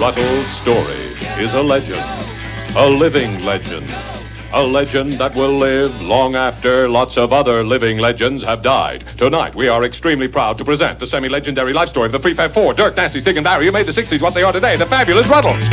Rutles' story is a legend, a living legend, a legend that will live long after lots of other living legends have died. Tonight, we are extremely proud to present the semi-legendary life story of the Prefab Four, Dirk, Nasty, Stig, and Barry, who made the 60s what they are today, the fabulous Rutles.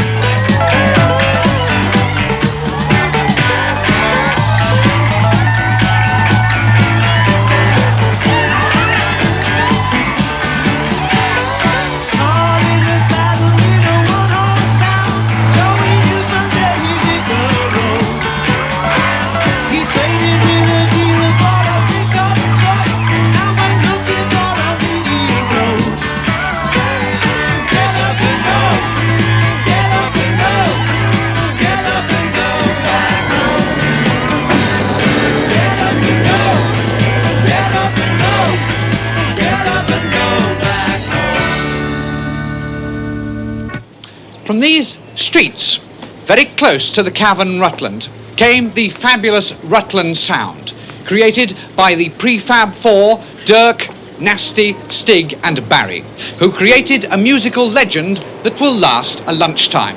From these streets, very close to the cavern Rutland, came the fabulous Rutland sound, created by the Prefab Four, Dirk, Nasty, Stig and Barry, who created a musical legend that will last a lunchtime.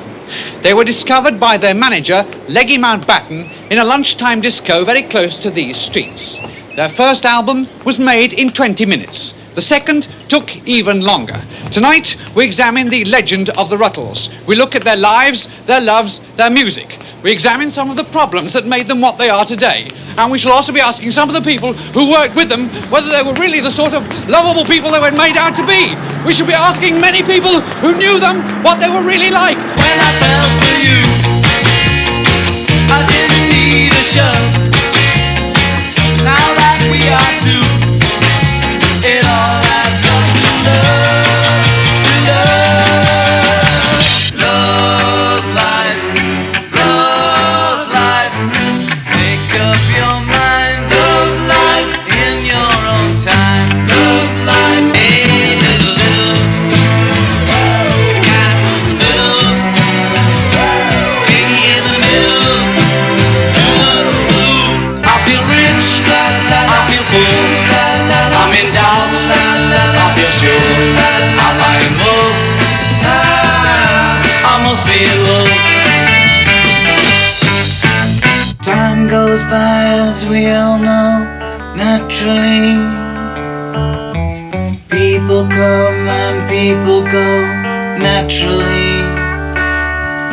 They were discovered by their manager, Leggy Mountbatten, in a lunchtime disco very close to these streets. Their first album was made in 20 minutes. The second took even longer. Tonight, we examine the legend of the Rutles. We look at their lives, their loves, their music. We examine some of the problems that made them what they are today. And we shall also be asking some of the people who worked with them whether they were really the sort of lovable people they were made out to be. We shall be asking many people who knew them what they were really like. When I fell for you, I didn't need a shove. Now that we are two, it all adds up to love, love life, make up your mind, love life in your own time, love life, hey, little, got little, baby in the middle, I feel rich, I feel full, I'm in doubt, I feel sure, I like love, I must feel love. Time goes by as we all know, naturally. People come and people go, naturally.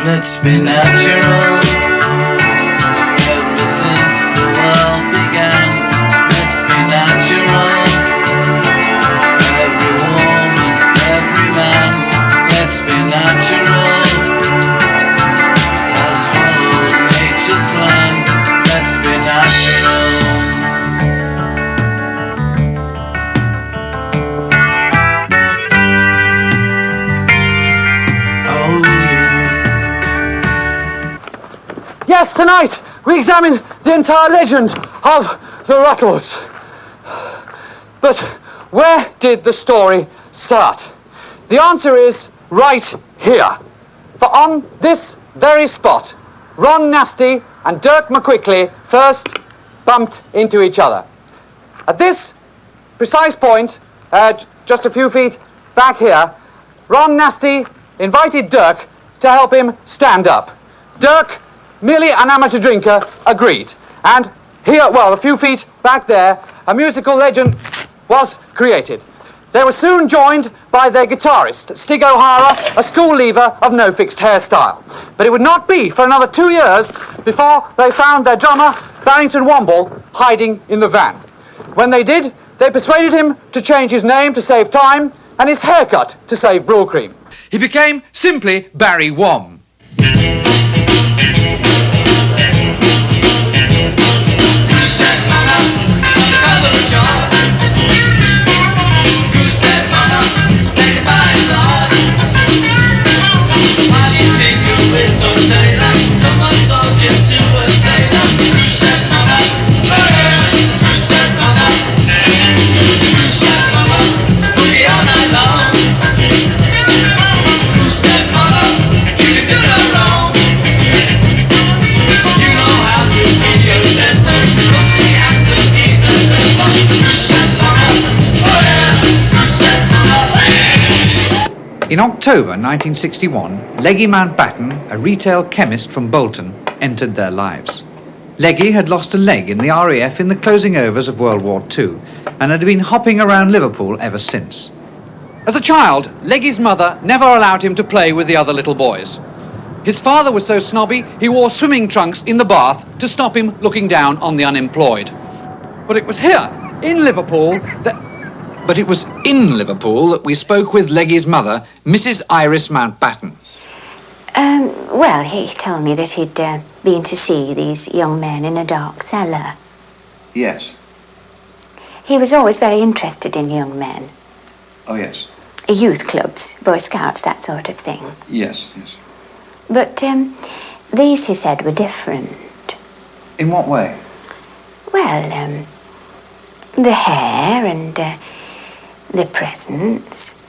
Let's be natural. Ever since the world began, let's be natural. Every woman, every man, let's be natural. As followed nature's plan, let's be natural. Oh yeah. Yes, tonight we examine the entire legend of the Rutles. But where did the story start? The answer is right here. For on this very spot, Ron Nasty and Dirk McQuickley first bumped into each other. At this precise point, just a few feet back here, Ron Nasty invited Dirk to help him stand up. Dirk, merely an amateur drinker, agreed. And here, well, a few feet back there, a musical legend was created. They were soon joined by their guitarist, Stig O'Hara, a school leaver of no fixed hairstyle. But it would not be for another 2 years before they found their drummer, Barrington Womble, hiding in the van. When they did, they persuaded him to change his name to save time and his haircut to save Brule Cream. He became simply Barry Wom. Who's that mama? You can do no wrong. October 1961, Leggy Mountbatten, a retail chemist from Bolton, entered their lives. Leggy had lost a leg in the RAF in the closing overs of World War II and had been hopping around Liverpool ever since. As a child, Leggy's mother never allowed him to play with the other little boys. His father was so snobby, he wore swimming trunks in the bath to stop him looking down on the unemployed. But it was here, in Liverpool, that we spoke with Leggy's mother, Mrs. Iris Mountbatten. Well, he told me that he'd been to see these young men in a dark cellar. Yes. He was always very interested in young men. Oh, yes. Youth clubs, Boy Scouts, that sort of thing. Yes, yes. But these, he said, were different. In what way? Well, the hair and the presents,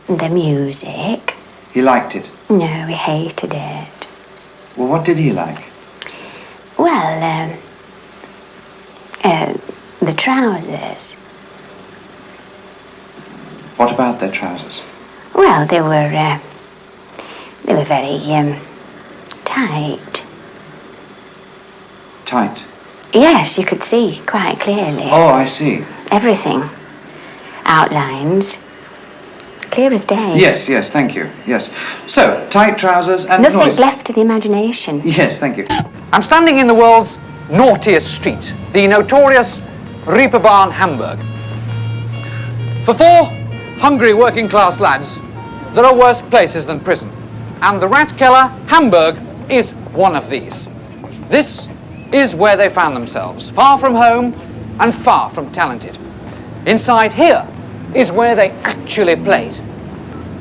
the music. He liked it? No, he hated it. Well, what did he like? Well, the trousers. What about their trousers? Well, they were very tight. Tight? Yes, you could see quite clearly. Oh, I see. Everything. Outlines. Clear as day. Yes, yes, thank you. Yes. So, tight trousers and Nothing noise. left to the imagination. Yes, thank you. I'm standing in the world's naughtiest street, the notorious Reeperbahn, Hamburg. For 4 hungry working-class lads, there are worse places than prison. And the Ratkeller, Hamburg, is one of these. This is where they found themselves, far from home and far from talented. Inside here is where they actually played.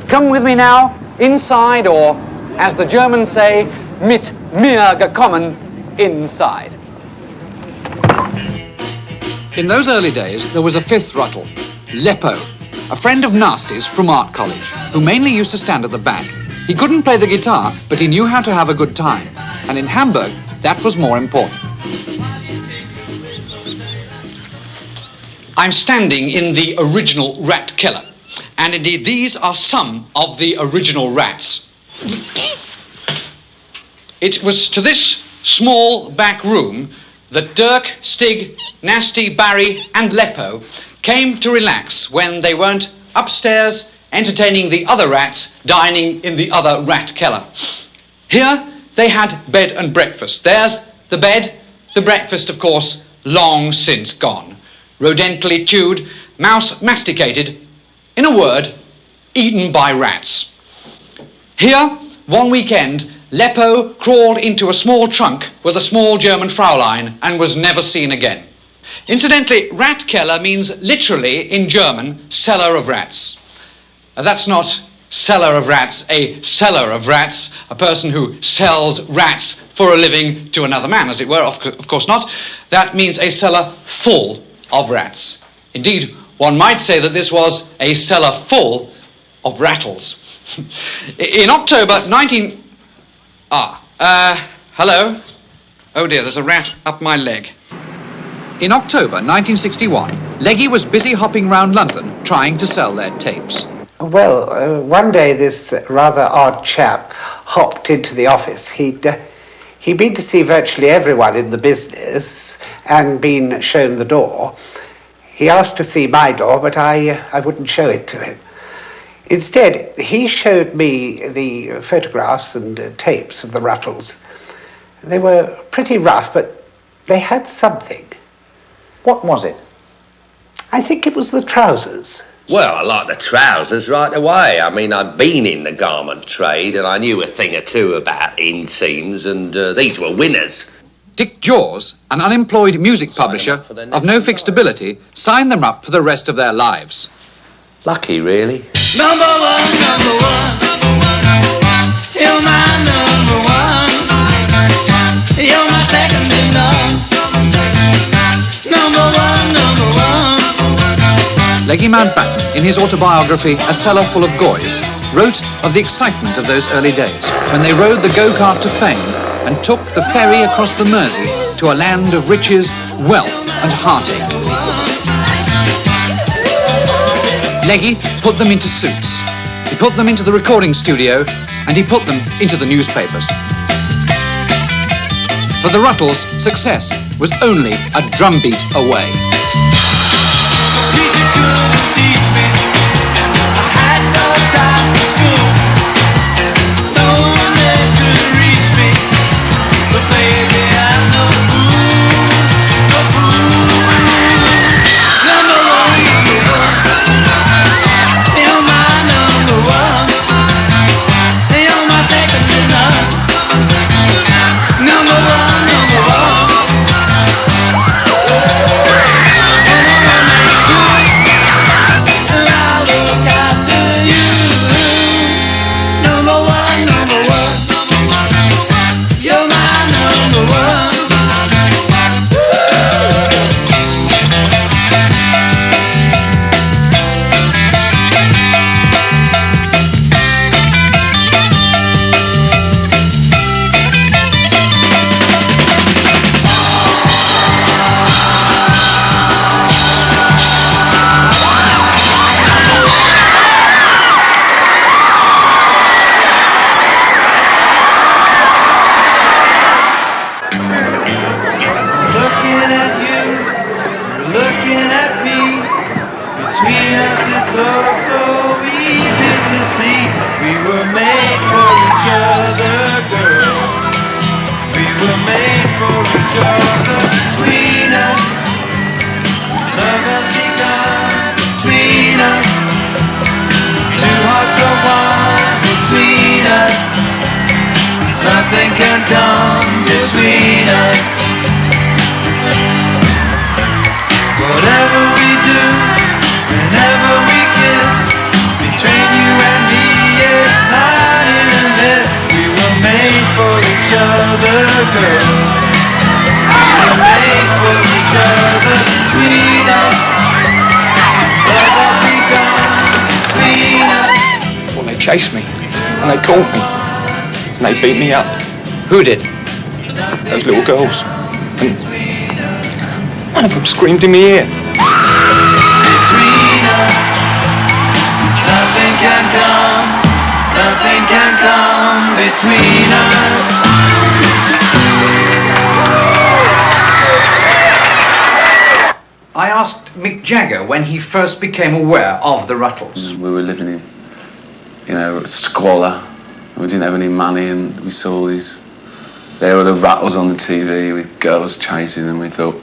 Come with me now, inside, or, as the Germans say, mit mir gekommen, inside. In those early days, there was a 5th Ruttle, Leppo, a friend of Nasty's from art college, who mainly used to stand at the back. He couldn't play the guitar, but he knew how to have a good time. And in Hamburg, that was more important. I'm standing in the original rat killer. And indeed, these are some of the original rats. It was to this small back room that Dirk, Stig, Nasty, Barry and Leppo came to relax when they weren't upstairs entertaining the other rats dining in the other rat cellar. Here they had bed and breakfast. There's the bed, the breakfast, of course, long since gone. Rodentally chewed, mouse masticated, in a word, eaten by rats. Here, one weekend, Leppo crawled into a small trunk with a small German Fraulein and was never seen again. Incidentally, Ratkeller means literally, in German, cellar of rats. That's not seller of rats, a seller of rats, a person who sells rats for a living to another man, as it were. Of course not. That means a cellar full of rats. Indeed, one might say that this was a cellar full of rattles. In October hello? Oh dear, there's a rat up my leg. In October 1961, Leggy was busy hopping round London trying to sell their tapes. Well, one day this rather odd chap hopped into the office. He'd been to see virtually everyone in the business and been shown the door. He asked to see my door, but I wouldn't show it to him. Instead, he showed me the photographs and tapes of the Rutles. They were pretty rough, but they had something. What was it? I think it was the trousers. Well, I like the trousers right away. I mean, I've been in the garment trade and I knew a thing or two about inseams, and these were winners. Dick Jaws, an unemployed music publisher of no fixed ability, signed them up for the rest of their lives. Lucky, really. Number one, you're my number one. You're my second in love. Number one. Leggy Mountbatten, in his autobiography A Cellar Full of Goys, wrote of the excitement of those early days when they rode the go-kart to fame and took the ferry across the Mersey to a land of riches, wealth and heartache. Leggy put them into suits. He put them into the recording studio, and he put them into the newspapers. For the Rutles, success was only a drumbeat away. Teacher couldn't teach me. I had no time for school. No one there could reach me. But baby, I'm no fool. No fool. Number one. You're my number one. You're my second to none. Number one. Chased me, and they caught me, and they beat me up. Who did? Those little girls. And one of them screamed in my ear. Nothing can come between us. I asked Mick Jagger when he first became aware of the Rutles. We were living in, squalor. We didn't have any money, and we saw there were the Rutles on the TV with girls chasing them. We thought,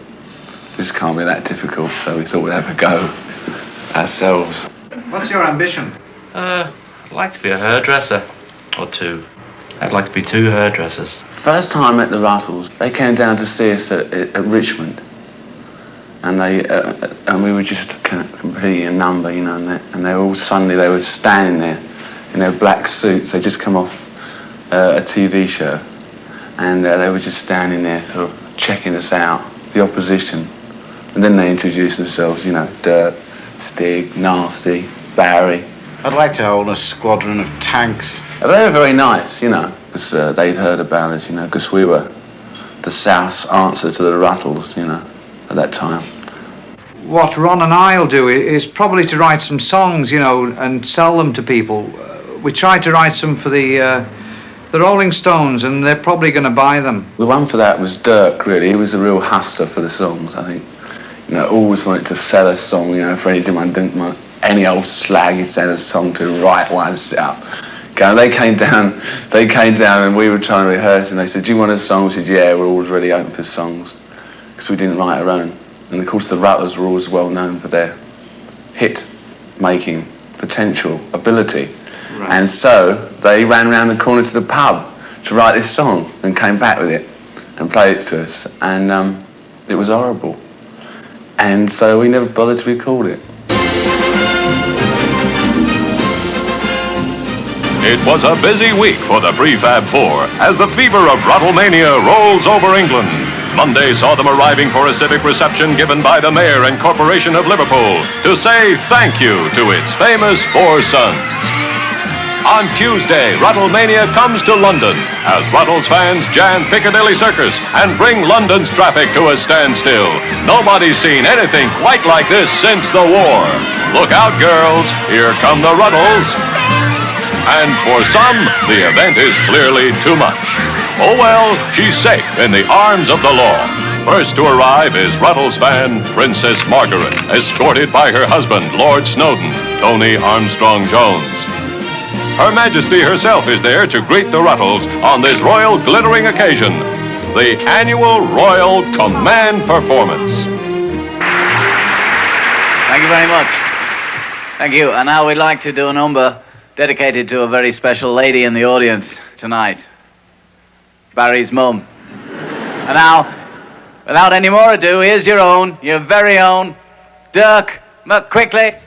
this can't be that difficult, so we thought we'd have a go ourselves. What's your ambition? I'd like to be a hairdresser, or two. I'd like to be two hairdressers. First time I met the Rutles, they came down to see us at Richmond, and we were just completely a number, and they were all suddenly, they were standing there in their black suits. They just come off a TV show, and they were just standing there sort of checking us out, the opposition. And then they introduced themselves, Dirk, Stig, Nasty, Barry. I'd like to own a squadron of tanks. They were very nice, because they'd heard about us, because we were the South's answer to the Rutles, at that time. What Ron and I'll do is probably to write some songs, and sell them to people. We tried to write some for the Rolling Stones, and they're probably going to buy them. The one for that was Dirk, really. He was a real hustler for the songs, I think. Always wanted to sell a song, for any old slag he'd send a song to write one, set up. They came down and we were trying to rehearse, and they said, do you want a song? We said, yeah, we're always really open for songs, because we didn't write our own. And of course the Rutles were always well known for their hit-making potential, ability. Right. And so they ran around the corner to the pub to write this song and came back with it and played it to us. And it was horrible. And so we never bothered to record it. It was a busy week for the Prefab Four as the fever of Rutlemania rolls over England. Monday saw them arriving for a civic reception given by the Mayor and Corporation of Liverpool to say thank you to its famous four sons. On Tuesday, Rutlemania comes to London as Rutles fans jam Piccadilly Circus and bring London's traffic to a standstill. Nobody's seen anything quite like this since the war. Look out, girls. Here come the Rutles. And for some, the event is clearly too much. Oh well, she's safe in the arms of the law. First to arrive is Rutles fan Princess Margaret, escorted by her husband, Lord Snowdon, Tony Armstrong Jones. Her Majesty herself is there to greet the Rutles on this royal glittering occasion, the annual Royal Command Performance. Thank you very much. Thank you. And now we'd like to do a number dedicated to a very special lady in the audience tonight, Barry's mum. And now, without any more ado, here's your very own, Dirk McQuickley.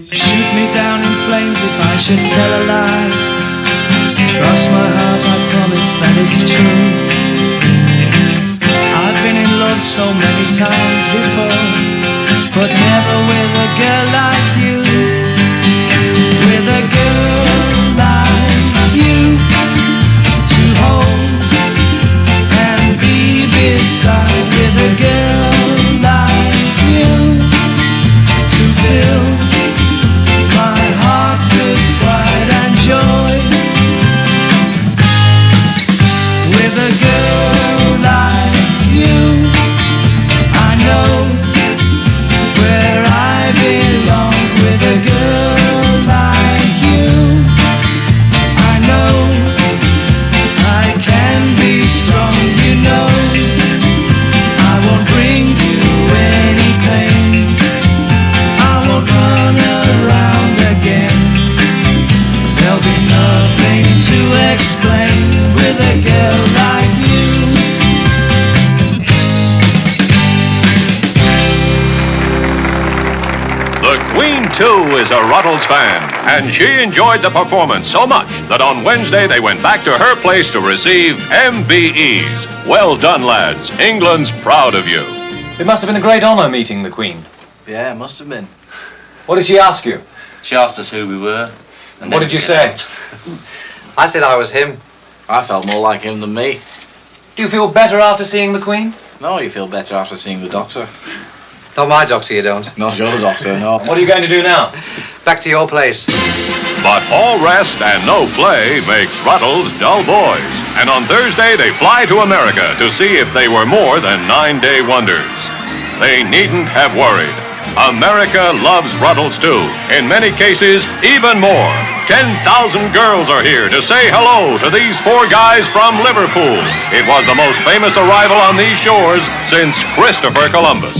Shoot me down in flames if I should tell a lie. Cross my heart, I promise that it's true. I've been in love so many times before, but never with a girl like you. With a girl like you to hold and be beside. With a girl like you to fill my heart with pride and joy. With a girl like you, I know where I belong. With a girl like you, I know I can be strong. You know I won't bring you any pain. I won't run around again. There'll be nothing to explain with a girl like you. The Queen, too, is a Rutles fan, and she enjoyed the performance so much that on Wednesday they went back to her place to receive MBEs. Well done, lads. England's proud of you. It must have been a great honour meeting the Queen. Yeah, it must have been. What did she ask you? She asked us who we were. And What did you say? I said I was him. I felt more like him than me. Do you feel better after seeing the Queen? No, you feel better after seeing the doctor. Not my doctor, you don't. Not your doctor, no. What are you going to do now? Back to your place. But all rest and no play makes Rutles dull boys. And on Thursday, they fly to America to see if they were more than 9-day wonders. They needn't have worried. America loves Rutles too. In many cases, even more. 10,000 girls are here to say hello to these 4 guys from Liverpool. It was the most famous arrival on these shores since Christopher Columbus.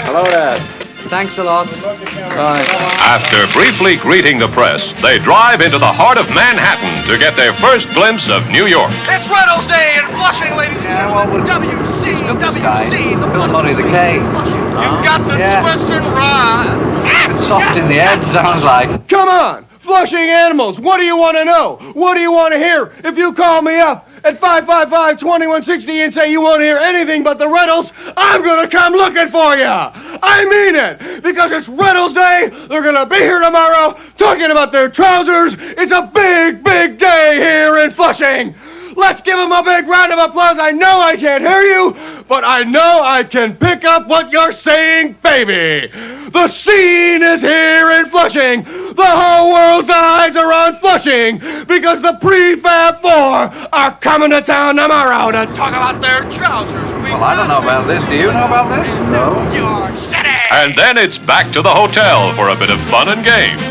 Hello, Dad. Thanks a lot. Bye. After briefly greeting the press, they drive into the heart of Manhattan to get their first glimpse of New York. It's Rutles Day in Flushing, ladies and gentlemen. WC, the Bill Murray, the K. You've got the Western ride. Soft in the head, sounds like. Come on! Flushing animals, what do you want to know? What do you want to hear? If you call me up at 555-2160 and say you want to hear anything but the Rutles, I'm going to come looking for you. I mean it, because it's Rutles Day. They're going to be here tomorrow talking about their trousers. It's a big, big day here in Flushing. Let's give them a big round of applause. I know I can't hear you, but I know I can pick up what you're saying, baby. The scene is here in Flushing. The whole world's eyes are on Flushing because the Prefab Four are coming to town tomorrow to talk about their trousers. Well, I don't know about this. Do you know about this? No. New York City. And then it's back to the hotel for a bit of fun and games.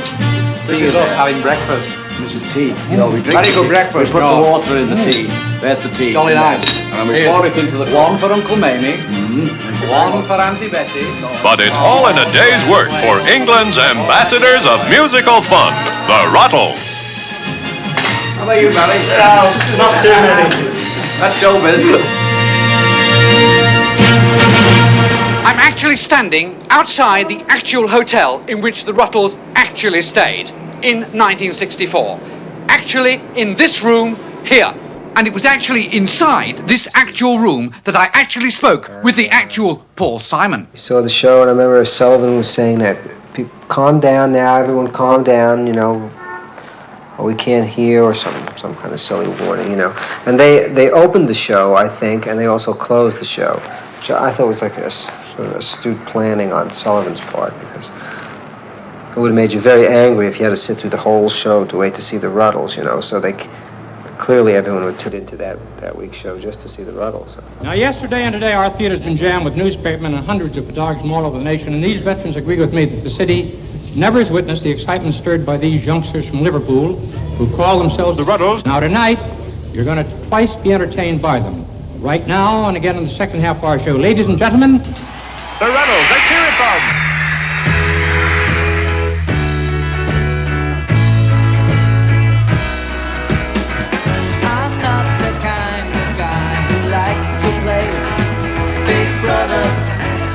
This is us having breakfast. This is tea. You know, we drink Very good breakfast. We put the water in the tea. There's the tea. Jolly nice. And we pour it into the One for Uncle Mamie. One for Auntie Betty. But it's all in a day's work for England's ambassadors of musical fun, the Rutles. How about you, Barry? No, not too many. That's showbiz. I'm actually standing outside the actual hotel in which the Rutles actually stayed in 1964. Actually, in this room here. And it was actually inside this actual room that I actually spoke with the actual Paul Simon. We saw the show, and I remember Sullivan was saying that, calm down now, everyone calm down, you know, or we can't hear, or some kind of silly warning, you know. And they opened the show, I think, and they also closed the show, which I thought was like a sort of astute planning on Sullivan's part, because it would have made you very angry if you had to sit through the whole show to wait to see the Rutles, you know. So clearly everyone would tune into that week's show just to see the Rutles. Now, yesterday and today, our theater's been jammed with newspapermen and hundreds of photographers from all over the nation, and these veterans agree with me that the city never has witnessed the excitement stirred by these youngsters from Liverpool who call themselves the Rutles. Now, tonight, you're going to twice be entertained by them. Right now, and again in the second half of our show. Ladies and gentlemen, The Rutles, let's hear it from. I'm not the kind of guy who likes to play Big Brother,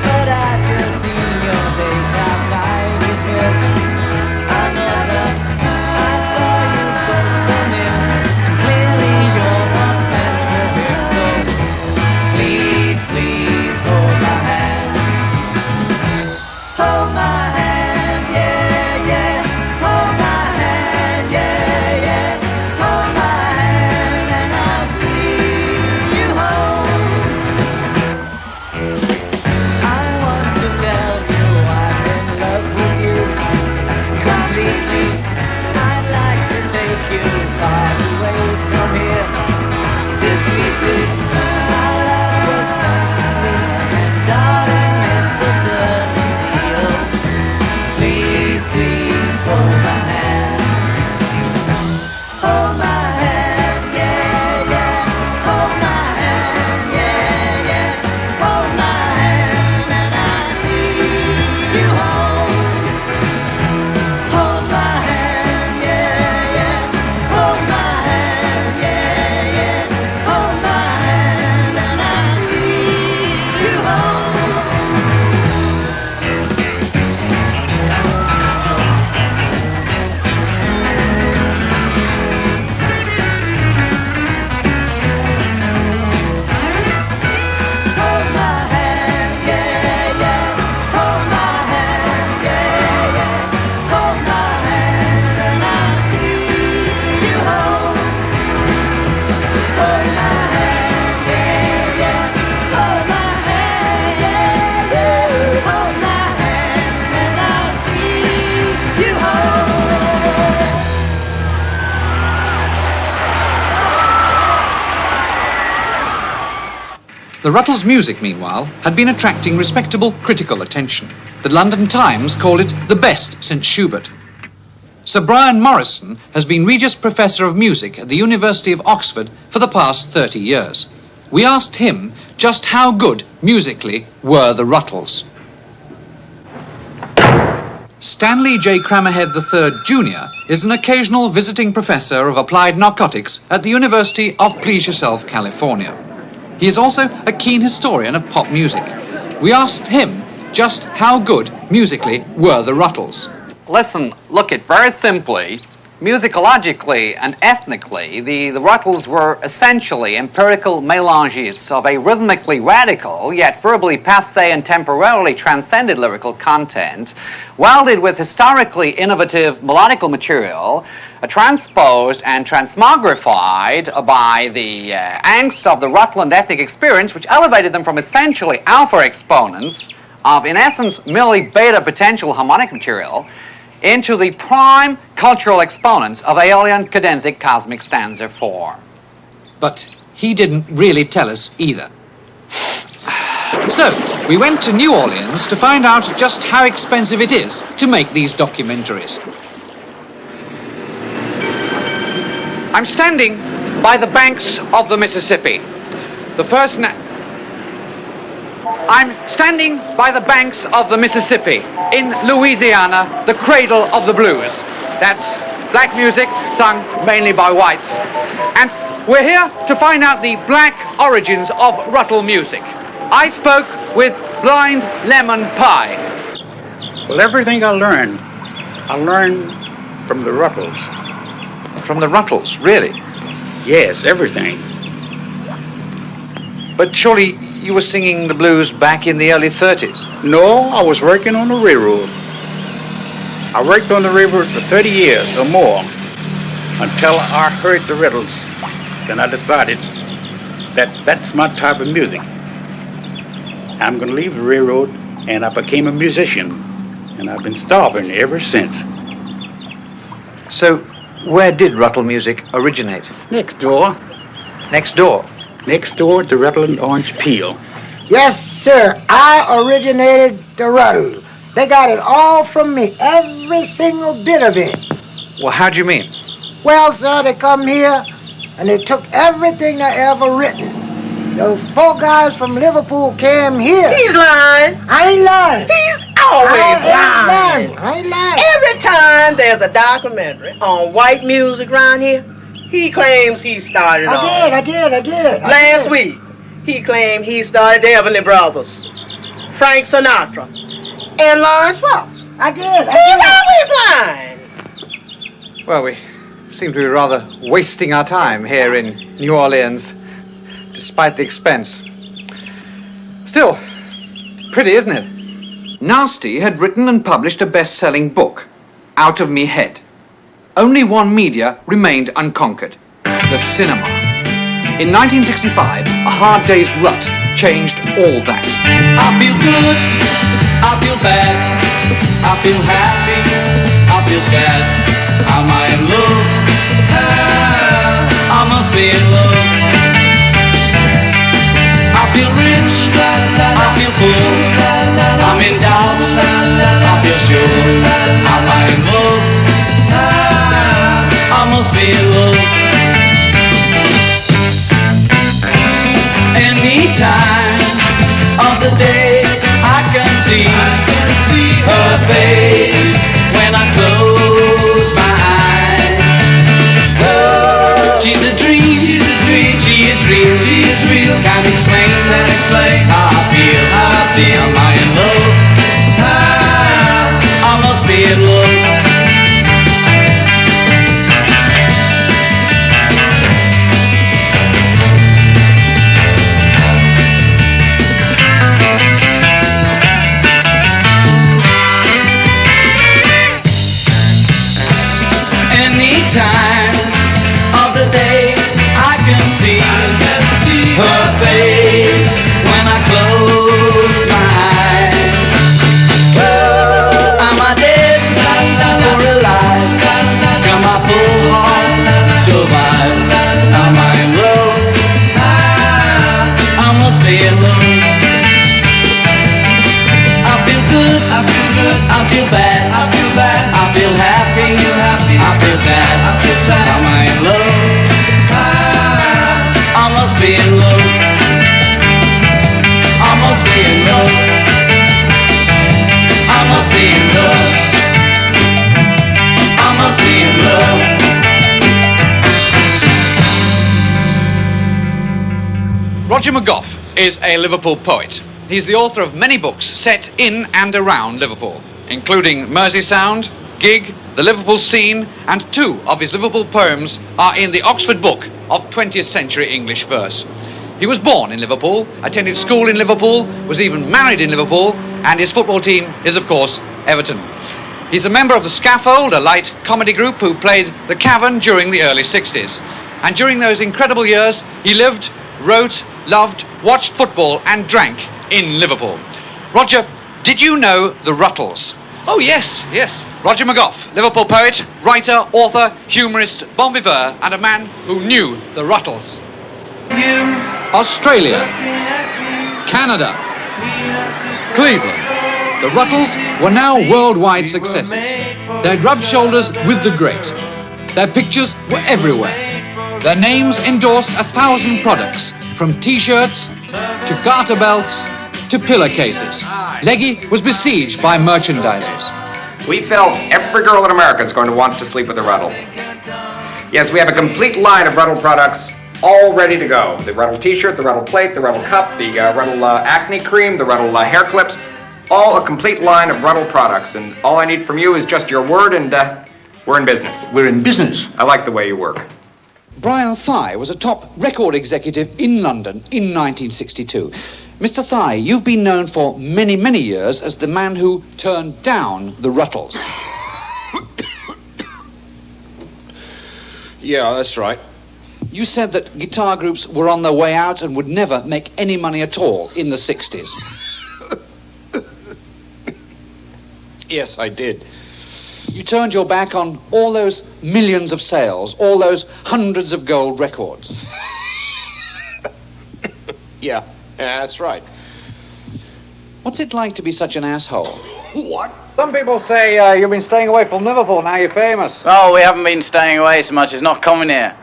but I just seen your date outside his bed. Another, I saw you both come in, and clearly you're not friends with him. So please, please hold my hand. Hold my hand, yeah, yeah. Hold my hand, yeah, yeah. Hold my hand and I'll see you home. I want to tell you I'm in love with you completely. I'd like to take you far away from here discreetly. Our love was meant to be, and darling, it's a certainty. Oh, please, please hold my hand. Hold my hand, yeah, yeah. Hold my hand, yeah, yeah. Hold my hand and I'll see you home. Hold my hand, yeah, yeah. Hold my hand, yeah, yeah. Hold my hand and I'll see you home. Hold my hand, yeah, yeah. Hold my hand, yeah, yeah. Hold my hand and I'll see you home. Hold my hand, yeah, yeah. Hold my hand, yeah, yeah. Hold my hand and I'll see you home. The Rutles' music, meanwhile, had been attracting respectable critical attention. The London Times called it the best since Schubert. Sir Brian Morrison has been Regius Professor of Music at the University of Oxford for the past 30 years. We asked him just how good, musically, were the Rutles. Stanley J. Cramerhead III Jr. is an occasional visiting professor of applied narcotics at the University of Please Yourself, California. He is also a keen historian of pop music. We asked him just how good, musically, were the Rutles. Listen, look it, very simply, musicologically and ethnically, the Rutles were essentially empirical mélanges of a rhythmically radical, yet verbally passé and temporarily transcended lyrical content, welded with historically innovative melodical material, transposed and transmogrified by the angst of the Rutland ethnic experience, which elevated them from essentially alpha exponents of, in essence, merely beta potential harmonic material into the prime cultural exponents of alien cadenzic cosmic stanza form. But he didn't really tell us either. So, we went to New Orleans to find out just how expensive it is to make these documentaries. I'm standing by the banks of the Mississippi. I'm standing by the banks of the Mississippi in Louisiana, the cradle of the blues. That's black music sung mainly by whites. And we're here to find out the black origins of Ruttle music. I spoke with Blind Lemon Pie. Well, everything I learned from the Rutles. From the Rutles, really? Yes, everything. But surely you were singing the blues back in the early 30s? No, I was working on the railroad. I worked on the railroad for 30 years or more until I heard the Rutles. Then I decided that that's my type of music. I'm going to leave the railroad, and I became a musician. and I've been starving ever since. So, where did Ruttle music originate? Next door. Next door? Next door to Ruttle and Orange Peel. Yes, sir. I originated the Ruttle. They got it all from me, every single bit of it. Well, how do you mean? Well, sir, they come here and they took everything they ever written. Those 4 guys from Liverpool came here. He's lying. I ain't lying. He's always lying. I ain't lying. Every time there's a documentary on white music around here, he claims he started on. I did. Last week, he claimed he started the Everly Brothers, Frank Sinatra, and Lawrence Welch. I did. He's always lying. Well, we seem to be rather wasting our time here in New Orleans, despite the expense. Still, pretty, isn't it? Nasty had written and published a best-selling book, Out of Me Head. Only one media remained unconquered, the cinema. In 1965, A Hard Day's Rut changed all that. I feel good, I feel bad, I feel happy, I feel sad. Am I in love? I must be in love. I feel rich, I feel full, I'm in doubt, I feel sure. Am I in love? I must be in love. Any time of the day I can see her face when I close my eyes. She's a dream, she is real, can't explain how I feel. Am I in love? I must be in love. Time of the day I can see her face when I close my eyes. Am I dead or alive? Can my full heart survive? Am I in love? I must be in love. I feel good, I feel bad, I feel happy, I feel sad. Am I in love? I must be in love. I must be in love. I must be in love. I must be in love. Roger McGough is a Liverpool poet. He's the author of many books set in and around Liverpool, including Merseysound, Gig, the Liverpool Scene, and 2 of his Liverpool poems are in the Oxford Book of 20th Century English Verse. He was born in Liverpool, attended school in Liverpool, was even married in Liverpool, and his football team is, of course, Everton. He's a member of the Scaffold, a light comedy group who played the Cavern during the early 60s. And during those incredible years, he lived, wrote, loved, watched football, and drank in Liverpool. Roger, did you know the Rutles? Oh, yes. Roger McGough, Liverpool poet, writer, author, humorist, bon vivant, and a man who knew the Rutles. Australia, Canada, Cleveland. The Rutles were now worldwide successes. They'd rubbed shoulders with the great. Their pictures were everywhere. Their names endorsed 1,000 products, from T-shirts to garter belts to pillowcases. Leggy was besieged by merchandisers. We felt every girl in America is going to want to sleep with a Ruttle. Yes, we have a complete line of Ruttle products all ready to go. The Ruttle t-shirt, the Ruttle plate, the Ruttle cup, the Ruttle acne cream, the Ruttle hair clips, all a complete line of Ruttle products. And all I need from you is just your word and we're in business. We're in business. I like the way you work. Brian Thigh was a top record executive in London in 1962. Mr. Thigh, you've been known for many, many years as the man who turned down the Rutles. Yeah, that's right. You said that guitar groups were on their way out and would never make any money at all in the 60s. Yes, I did. You turned your back on all those millions of sales, all those hundreds of gold records. Yeah, that's right. What's it like to be such an asshole? What? Some people say you've been staying away from Liverpool, now you're famous. Oh, we haven't been staying away so much as not coming here.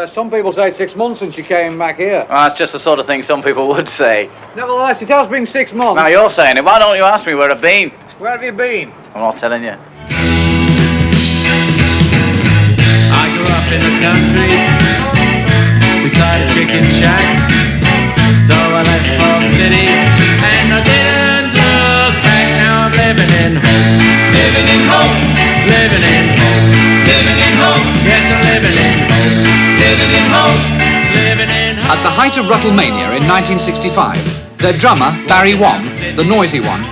Some people say 6 months since you came back here. Well, that's just the sort of thing some people would say. Nevertheless, it has been 6 months. Now you're saying it. Why don't you ask me where I've been? Where have you been? I'm not telling you. I grew up in the country, beside a chicken shack. So I left for the city, and I didn't look back. Now I'm living in hope. Living in hope. Living in hope. Living in hope. Yes, I'm living in hope. Living in hope. Living in hope. At the height of Rutlemania in 1965, their drummer, Barry Wom, the noisy one,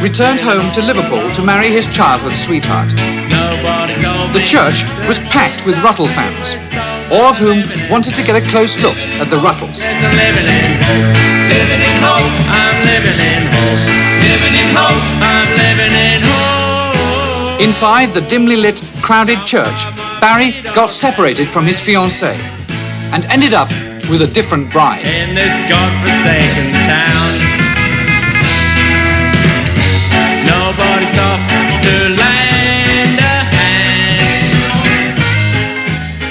returned home to Liverpool to marry his childhood sweetheart. The church was packed with Ruttle fans, all of whom wanted to get a close look at the Rutles. Yes, I'm living in hope. Living in hope. I'm living in hope. Living in hope. I'm living in hope. Inside the dimly lit, crowded church, Barry got separated from his fiancée and ended up with a different bride. In this godforsaken town, nobody stops to lend a hand.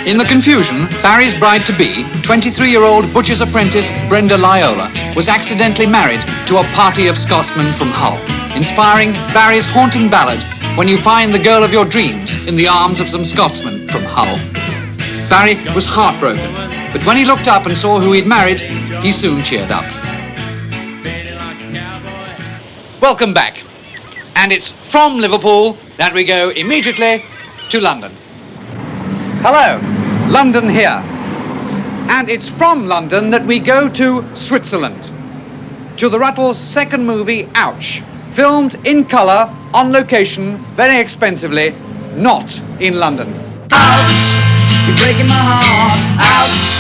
In the confusion, Barry's bride-to-be, 23-year-old butcher's apprentice Brenda Lyola, was accidentally married to a party of Scotsmen from Hull, inspiring Barry's haunting ballad, When You Find the Girl of Your Dreams in the Arms of Some Scotsmen from Hull. Barry was heartbroken, but when he looked up and saw who he'd married, he soon cheered up. Welcome back. And it's from Liverpool that we go immediately to London. Hello, London here. And it's from London that we go to Switzerland, to the Rutles' second movie, Ouch, filmed in colour, on location, very expensively, not in London. Ouch! You're breaking my heart. Ouch!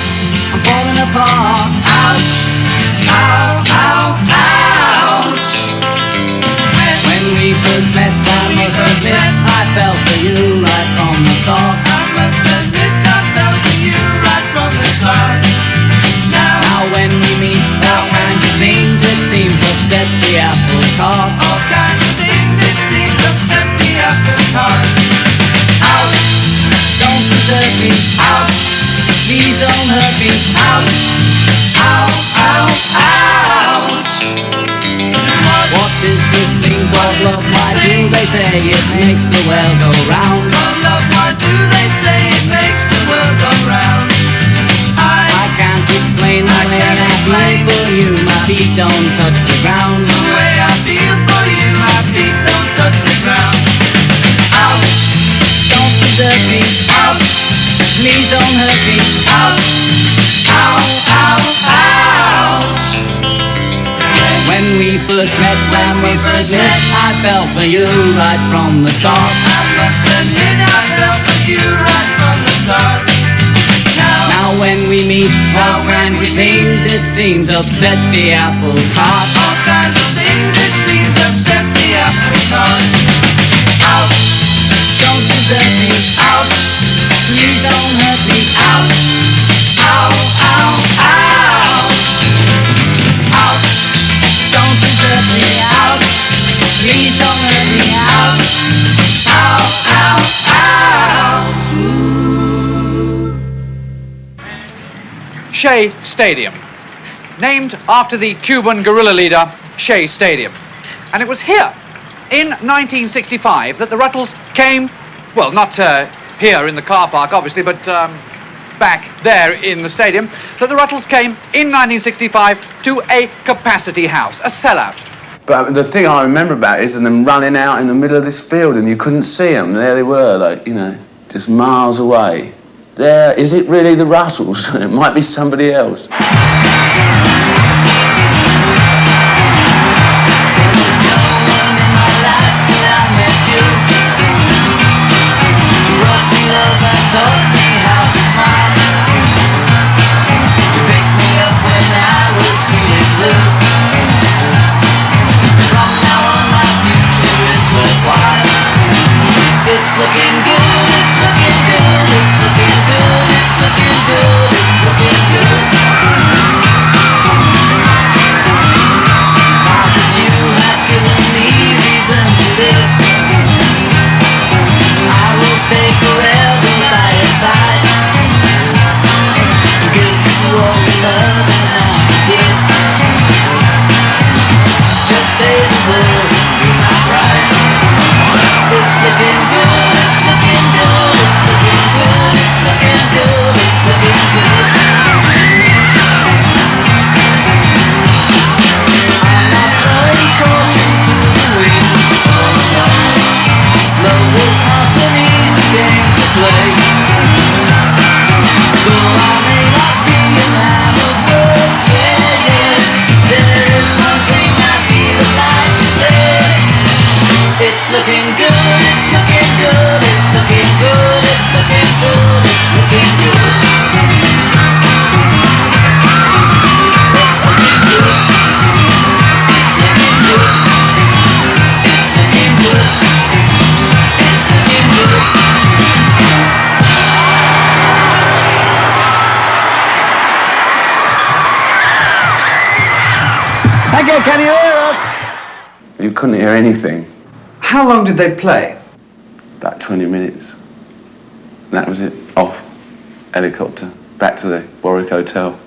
I'm falling apart. Ouch! Ow, ow, ouch! When we first met, I must admit, I fell for you right from the start. I must admit, I fell for you right from the start. Now when we meet, all kinds of things, it seems to upset the apple cart. All kinds of things, it seems to upset the apple cart. Ouch! Don't desert me. Ouch! Please don't hurt me. Ouch! Ow, ow, ouch! What is this thing called love? Why do they say it makes the world go round? Oh, love, why do they say it makes the world go round? I can't explain the way I feel for you. My feet don't touch the ground. The way I feel for you, my feet don't touch the ground. Ouch! Don't desert me. Ouch! Please don't hurt me. Ouch! Ow, ow, ouch! When we first met, I must admit, I fell for you right from the start. I must admit, I fell for you right from the start. Now when we meet, all kinds of things, it seems upset the apple cart. All kinds of things, it seems upset the apple cart. Ouch! Don't desert me. Ouch! Please don't hurt me. Ouch! Ow, ow, ouch! Ouch! Don't desert me. Ouch! Please don't hurt me. Ouch! Ow, ow, ouch! Shea Stadium, named after the Cuban guerrilla leader, Shea Stadium. And it was here, in 1965, that the Rutles came, well, not here in the car park, obviously, but back there in the stadium, that the Rutles came in 1965 to a capacity house, a sellout. But the thing I remember about it is them running out in the middle of this field and you couldn't see them. There they were, like, you know, just miles away. There, is it really the Rutles? It might be somebody else. Taught me how to smile. You picked me up when I was feeling blue. From now on, my future is worthwhile. play. Though I may not be a man of words, yeah, yeah, there is one thing I feel obliged to say. It's looking good, it's looking good, it's looking good, it's looking good, it's looking good. It's looking good. It's looking good. It's looking good. It's looking good. Again, can you hear us? You couldn't hear anything. How long did they play? About 20 minutes. And that was it. Off. Helicopter. Back to the Warwick Hotel.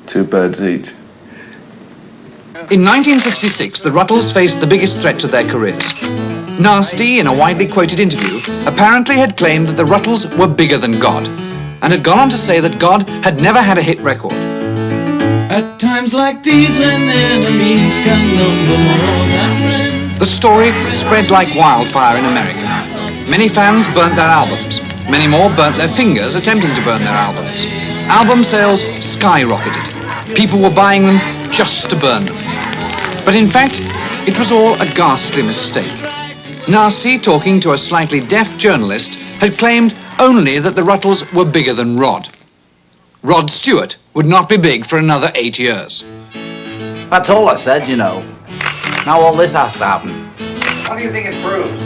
2 birds each. In 1966, the Rutles faced the biggest threat to their careers. Nasty, in a widely quoted interview, apparently had claimed that the Rutles were bigger than God, and had gone on to say that God had never had a hit record. At times like these, when enemies can number more than friends. The story spread like wildfire in America. Many fans burnt their albums. Many more burnt their fingers attempting to burn their albums. Album sales skyrocketed. People were buying them just to burn them. But in fact, it was all a ghastly mistake. Nasty, talking to a slightly deaf journalist, had claimed only that the Rutles were bigger than Rod. Rod Stewart would not be big for another 8 years. That's all I said, you know. Now all this has to happen. What do you think it proves?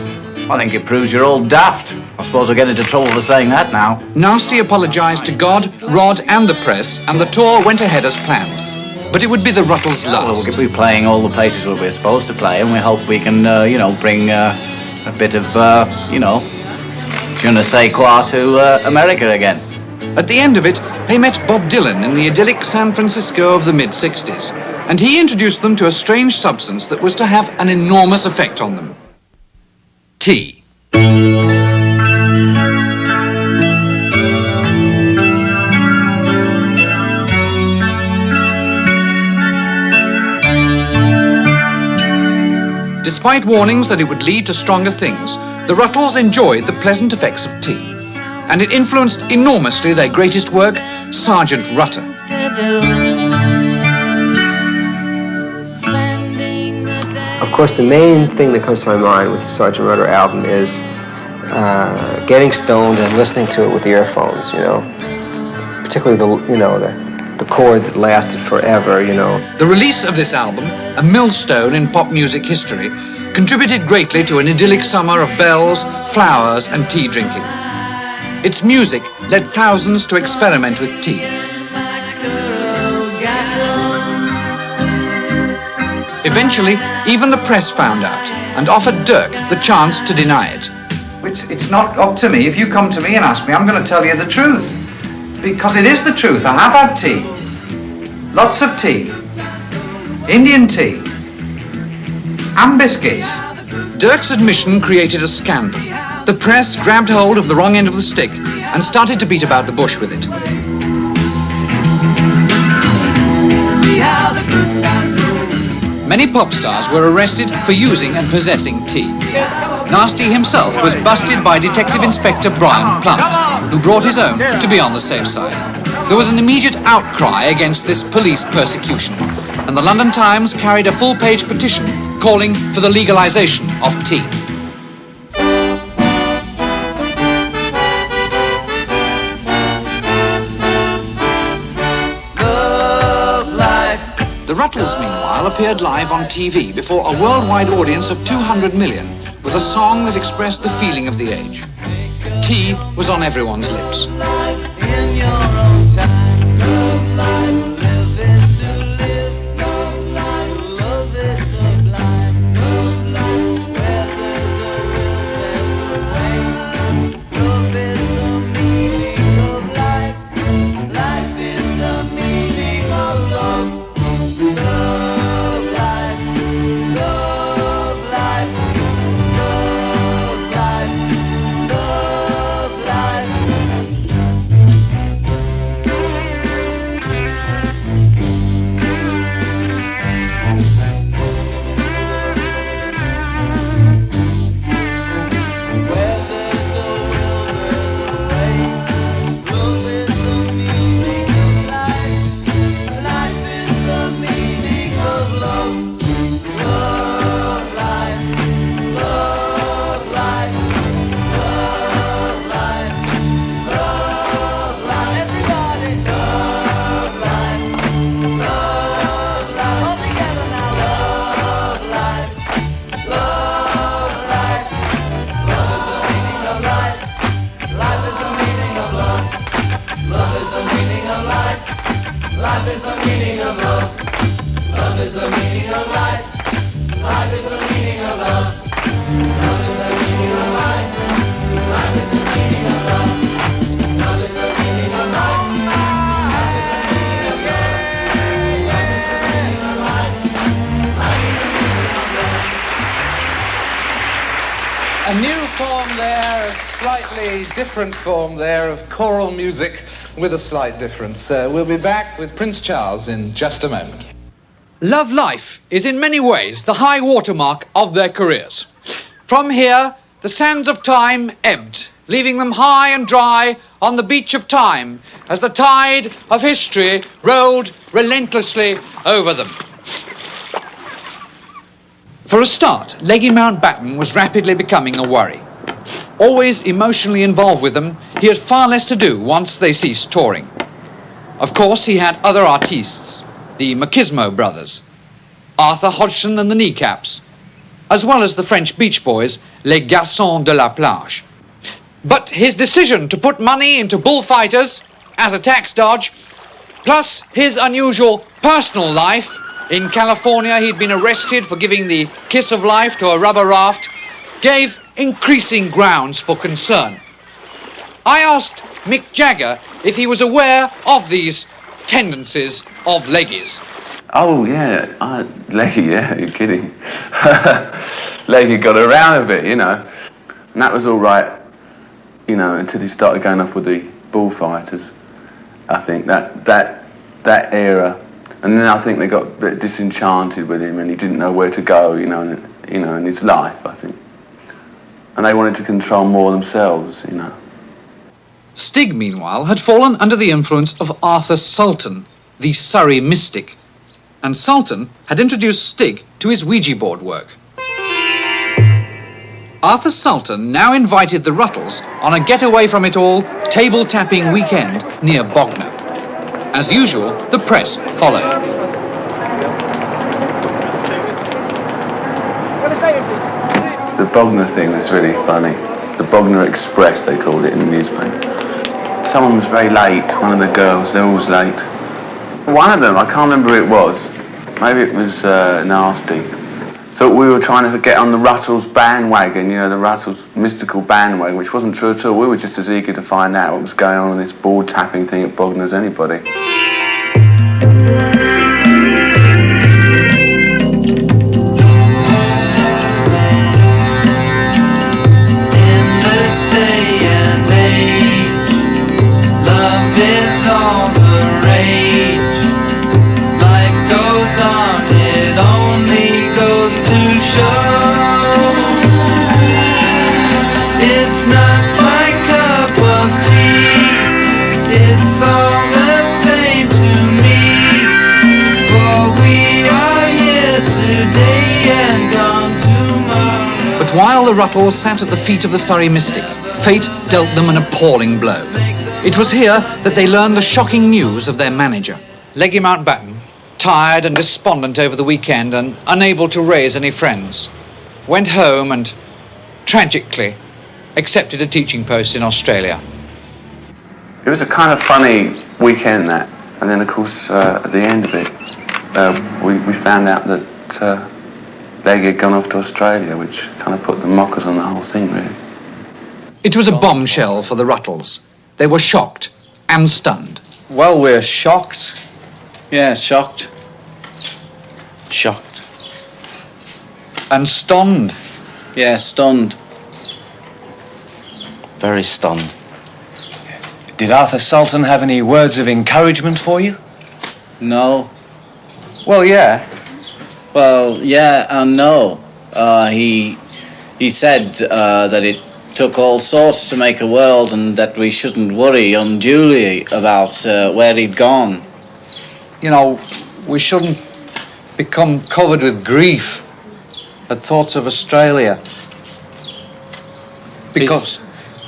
I think it proves you're all daft. I suppose I'll get into trouble for saying that now. Nasty apologised to God, Rod and the press, and the tour went ahead as planned. But it would be the Rutles' last. We'll be playing all the places where we're supposed to play, and we hope we can, bring a bit of, je ne sais quoi to America again. At the end of it, they met Bob Dylan in the idyllic San Francisco of the mid-60s, and he introduced them to a strange substance that was to have an enormous effect on them. Tea. Despite warnings that it would lead to stronger things, the Rutles enjoyed the pleasant effects of tea, and it influenced enormously their greatest work, Sergeant Rutter. Of course, the main thing that comes to my mind with the Sergeant Rutter album is getting stoned and listening to it with earphones, particularly the chord that lasted forever, The release of this album, a millstone in pop music history, contributed greatly to an idyllic summer of bells, flowers, and tea drinking. Its music led thousands to experiment with tea. Eventually, even the press found out and offered Dirk the chance to deny it. It's not up to me. If you come to me and ask me, I'm going to tell you the truth. Because it is the truth. I have had tea. Lots of tea. Indian tea. And biscuits. Dirk's admission created a scandal. The press grabbed hold of the wrong end of the stick and started to beat about the bush with it. Many pop stars were arrested for using and possessing tea. Nasty himself was busted by Detective Inspector Brian Plant, who brought his own to be on the safe side. There was an immediate outcry against this police persecution, and the London Times carried a full-page petition calling for the legalization of tea. The Rutles, meanwhile, appeared live on TV before a worldwide audience of 200 million with a song that expressed the feeling of the age. Tea was on everyone's lips. Life is the meaning of love. Love is the meaning of life. Life is the meaning of love. Love is the meaning of life. Life is the meaning of love. Love is the meaning of life. Life is the meaning of love. Life is the meaning of life. Life is the meaning of love. A new form there, a slightly different form there of choral music with a slight difference. We'll be back with Prince Charles in just a moment. Love Life is in many ways the high watermark of their careers. From here, the sands of time ebbed, leaving them high and dry on the beach of time as the tide of history rolled relentlessly over them. For a start, Leggy Mountbatten was rapidly becoming a worry. Always emotionally involved with them, he had far less to do once they ceased touring. Of course, he had other artistes, the Machismo brothers, Arthur Hodgson and the Kneecaps, as well as the French Beach Boys, Les Garçons de la Plage. But his decision to put money into bullfighters as a tax dodge, plus his unusual personal life. In California, he'd been arrested for giving the kiss of life to a rubber raft, gave increasing grounds for concern. I asked Mick Jagger if he was aware of these tendencies of Leggy's. Oh, yeah, Leggy, yeah, you're kidding. Leggy got around a bit, you know. And that was all right, you know, until he started going off with the bullfighters. I think that era. And then I think they got a bit disenchanted with him and he didn't know where to go, you know, in his life, I think. And they wanted to control more themselves, you know. Stig, meanwhile, had fallen under the influence of Arthur Sultan, the Surrey mystic. And Sultan had introduced Stig to his Ouija board work. Arthur Sultan now invited the Rutles on a get-away-from-it-all table-tapping weekend near Bognor. As usual, the press followed. The Bognor thing was really funny. The Bognor Express, they called it in the newspaper. Someone was very late, one of the girls, they're always late. One of them, I can't remember who it was. Maybe it was Nasty. So we were trying to get on the Rutles bandwagon, you know, the Rutles mystical bandwagon, which wasn't true at all. We were just as eager to find out what was going on in this board tapping thing at Bognor as anybody. While the Rutles sat at the feet of the Surrey mystic, fate dealt them an appalling blow. It was here that they learned the shocking news of their manager. Leggy Mountbatten, tired and despondent over the weekend and unable to raise any friends, went home and, tragically, accepted a teaching post in Australia. It was a kind of funny weekend, that. And then, of course, at the end of it, we found out that Leggy had gone off to Australia, which kind of put the mockers on the whole thing, really. It was a bombshell for the Rutles. They were shocked and stunned. Well, we're shocked. Yeah, shocked. Shocked. And stunned. Yeah, stunned. Very stunned. Did Arthur Sultan have any words of encouragement for you? No. Well, yeah. Well, yeah and no. He said that it took all sorts to make a world and that we shouldn't worry unduly about where he'd gone. You know, we shouldn't become covered with grief at thoughts of Australia. Because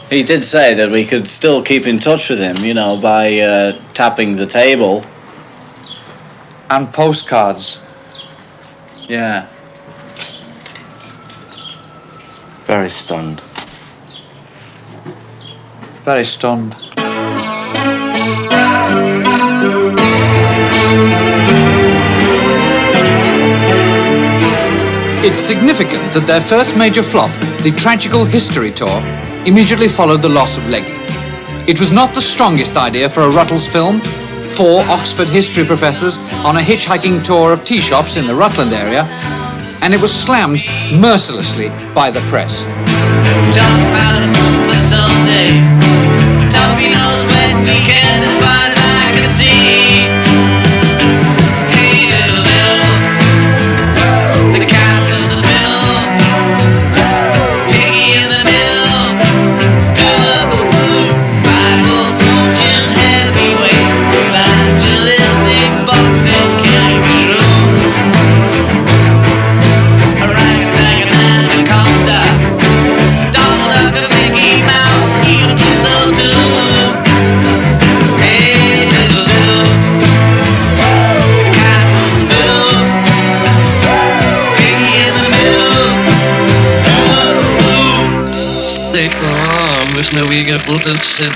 he did say that we could still keep in touch with him, you know, by tapping the table. And postcards. Yeah. Very stunned. Very stunned. It's significant that their first major flop, the tragical History Tour, immediately followed the loss of Leggy. It was not the strongest idea for a Rutles film. 4 Oxford history professors on a hitchhiking tour of tea shops in the Rutland area, and it was slammed mercilessly by the press. Talk about it for some days. Talking knows when we can despise I can see. Hey, little, the cat in the middle, piggy in the middle, do-a-boo-boo, Bible punching heavyweight, evangelistic boxing kangaroo. Rang-a-dang-a-dang, conda, Donald Duck, a Mickey Mouse, even Pluto too. Hey, little, the cat in the middle, piggy in the middle, do-a-boo-boo. Stay calm, wish no we get full to sit.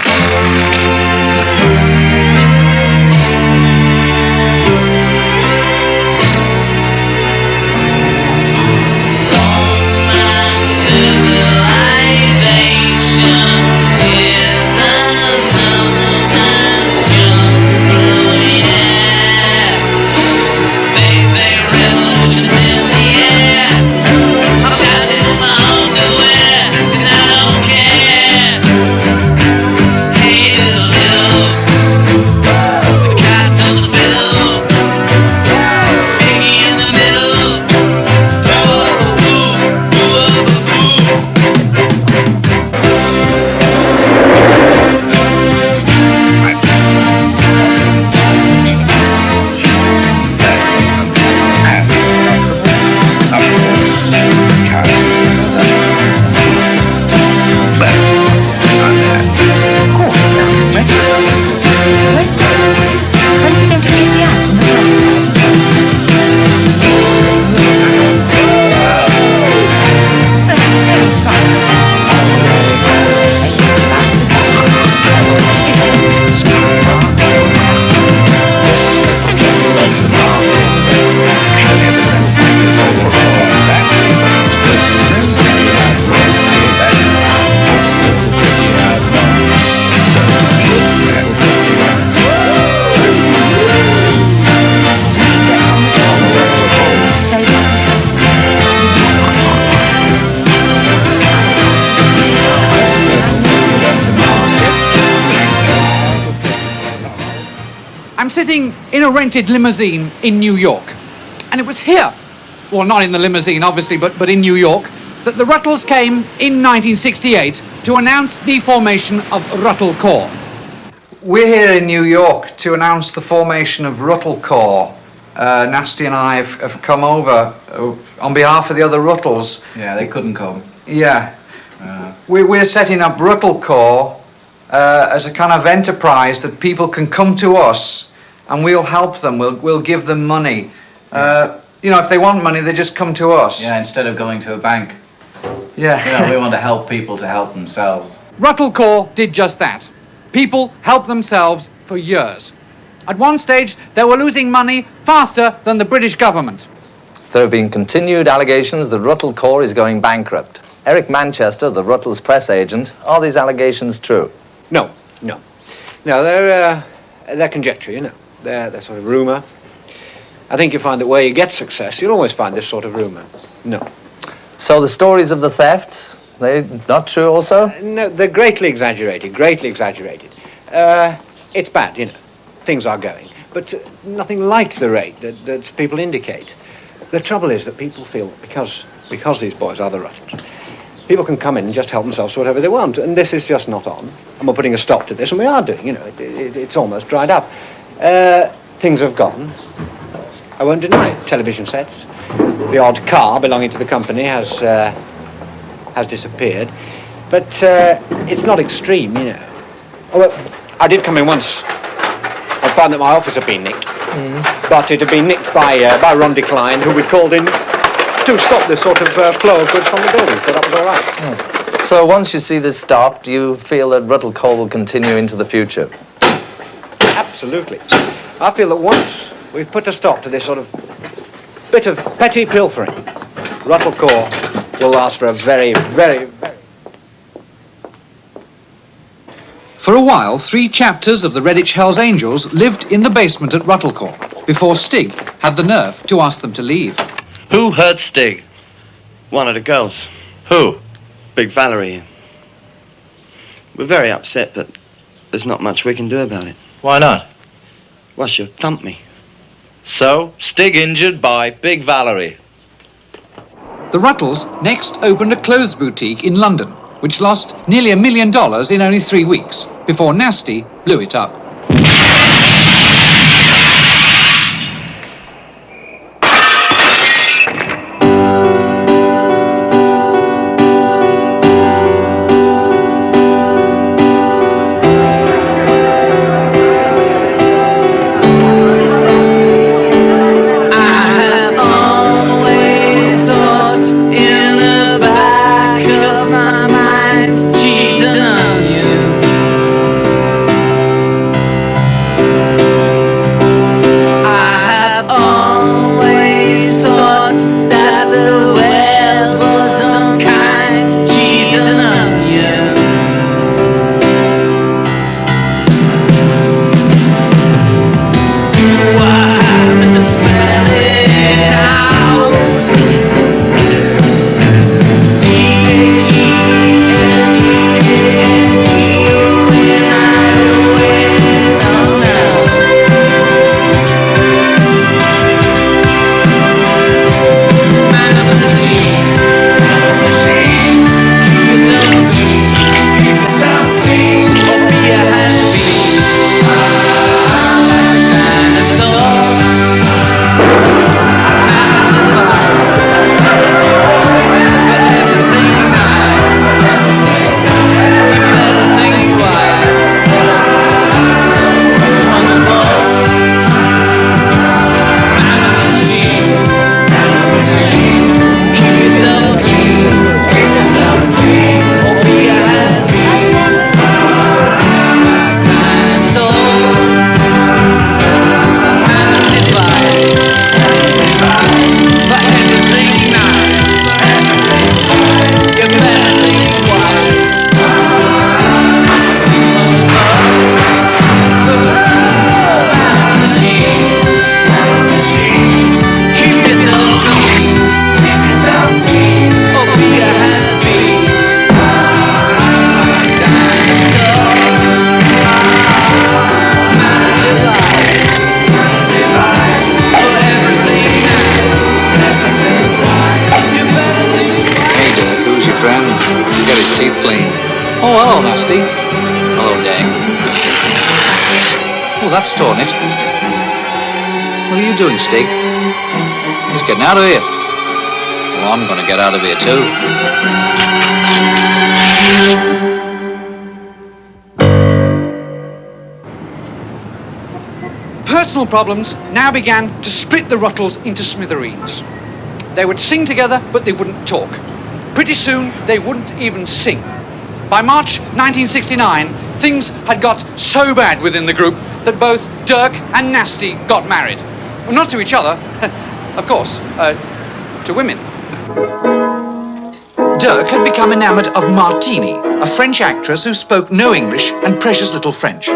I'm sitting in a rented limousine in New York, and it was here, well, not in the limousine, obviously, but in New York, that the Rutles came in 1968 to announce the formation of Ruttle Corps. We're here in New York to announce the formation of Ruttle Corps. Nasty and I have come over on behalf of the other Rutles. Yeah, they couldn't come. Yeah. We're setting up Ruttle Corps as a kind of enterprise that people can come to us and we'll help them. We'll give them money. You know, if they want money, they just come to us. Yeah, instead of going to a bank. Yeah. You know, we want to help people to help themselves. Ruttle Corps did just that. People helped themselves for years. At one stage, they were losing money faster than the British government. There have been continued allegations that Ruttle Corps is going bankrupt. Eric Manchester, the Rutles press agent, are these allegations true? No, they're conjecture, you know. They're sort of rumour. I think you find that where you get success, you'll always find this sort of rumour. No. So the stories of the theft, they're not true also? No, they're greatly exaggerated, it's bad, you know. Things are going. But nothing like the rate that people indicate. The trouble is that people feel that because these boys are the Rutles, people can come in and just help themselves to whatever they want, and this is just not on. And we're putting a stop to this, and we are doing, you know, it's almost dried up. Things have gone. I won't deny it. Television sets. The odd car belonging to the company has disappeared. But it's not extreme, you know. Oh, well, I did come in once. I found that my office had been nicked. But it had been nicked by Ron Decline, who we'd called in to stop this sort of flow of goods from the building, so that was all right. So once you see this stopped, you feel that Ruttle Corps will continue into the future? Absolutely. I feel that once we've put a stop to this sort of bit of petty pilfering, Ruttle Corps will last for a very, very, very... For a while, 3 chapters of the Redditch Hells Angels lived in the basement at Ruttlecore before Stig had the nerve to ask them to leave. Who hurt Stig? One of the girls. Who? Big Valerie. We're very upset, but there's not much we can do about it. Why not? Well, she'll thump me. So, Stig injured by Big Valerie. The Rutles next opened a clothes boutique in London, which lost nearly $1 million in only 3 weeks, before Nasty blew it up. Oh, hello, Nasty. Hello, Gang. Oh, that's torn it. What are you doing, Stig? He's getting out of here. Well, I'm going to get out of here, too. Personal problems now began to split the Rutles into smithereens. They would sing together, but they wouldn't talk. Pretty soon, they wouldn't even sing. By March 1969, things had got so bad within the group that both Dirk and Nasty got married. Well, not to each other, of course, to women. Dirk had become enamored of Martini, a French actress who spoke no English and precious little French.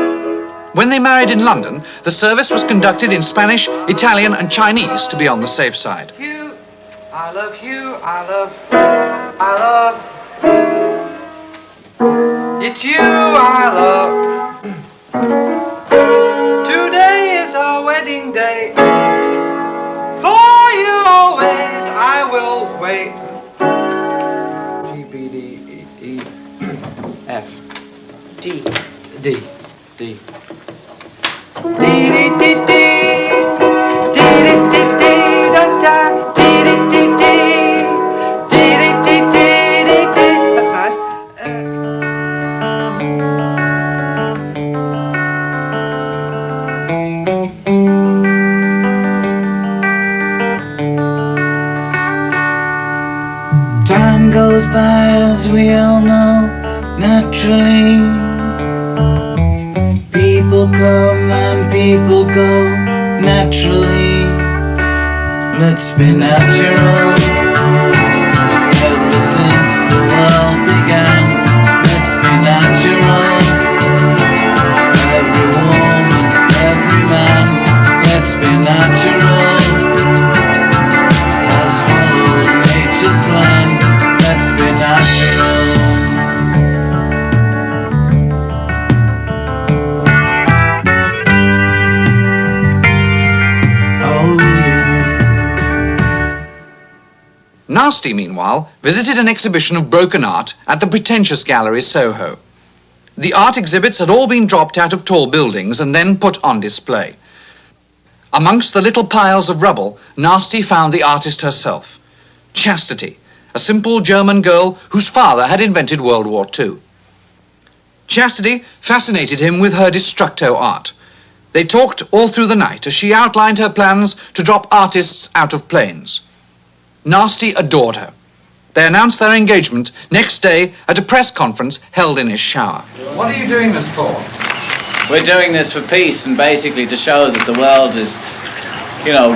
When they married in London, the service was conducted in Spanish, Italian, and Chinese to be on the safe side. Hugh, I love Hugh, I love. It's you I love. Today is our wedding day. For you always I will wait. G, B, D, E, F. D. D. D. D, D, D, D. D, D, D, D, da, da. D, D, D, D. D, D, D, D, D, D. That's nice. Time goes by, as we all know, naturally. People come and people go, naturally. Let's be natural. since the world began. Let's be natural. Every woman, every man. Let's be natural. Has followed nature's plan. Let's be natural. Nasty, meanwhile, visited an exhibition of broken art at the Pretentious Gallery, Soho. The art exhibits had all been dropped out of tall buildings and then put on display. Amongst the little piles of rubble, Nasty found the artist herself, Chastity, a simple German girl whose father had invented World War II. Chastity fascinated him with her destructo art. They talked all through the night as she outlined her plans to drop artists out of planes. Nasty adored her. They announced their engagement next day at a press conference held in his shower. What are you doing this for? We're doing this for peace and basically to show that the world is,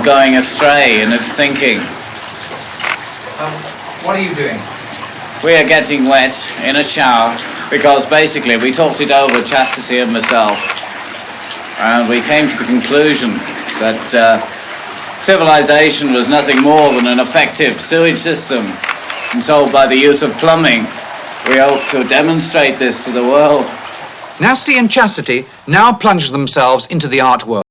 going astray in its thinking. What are you doing? We are getting wet in a shower because basically we talked it over, Chastity and myself, and we came to the conclusion that civilization was nothing more than an effective sewage system, and so by the use of plumbing, we hope to demonstrate this to the world. Nasty and Chastity now plunged themselves into the art world.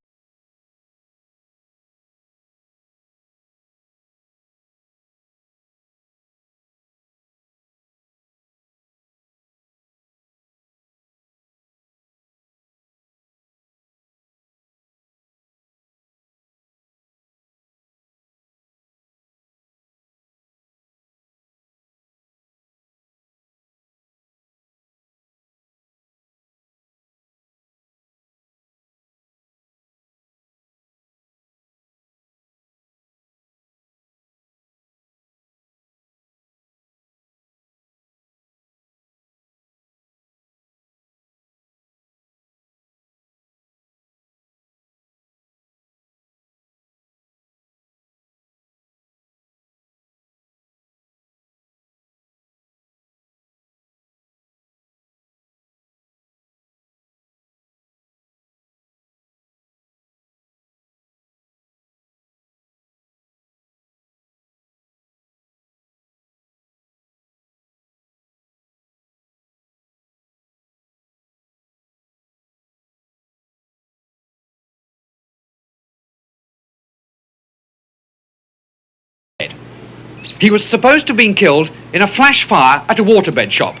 He was supposed to have been killed in a flash fire at a waterbed shop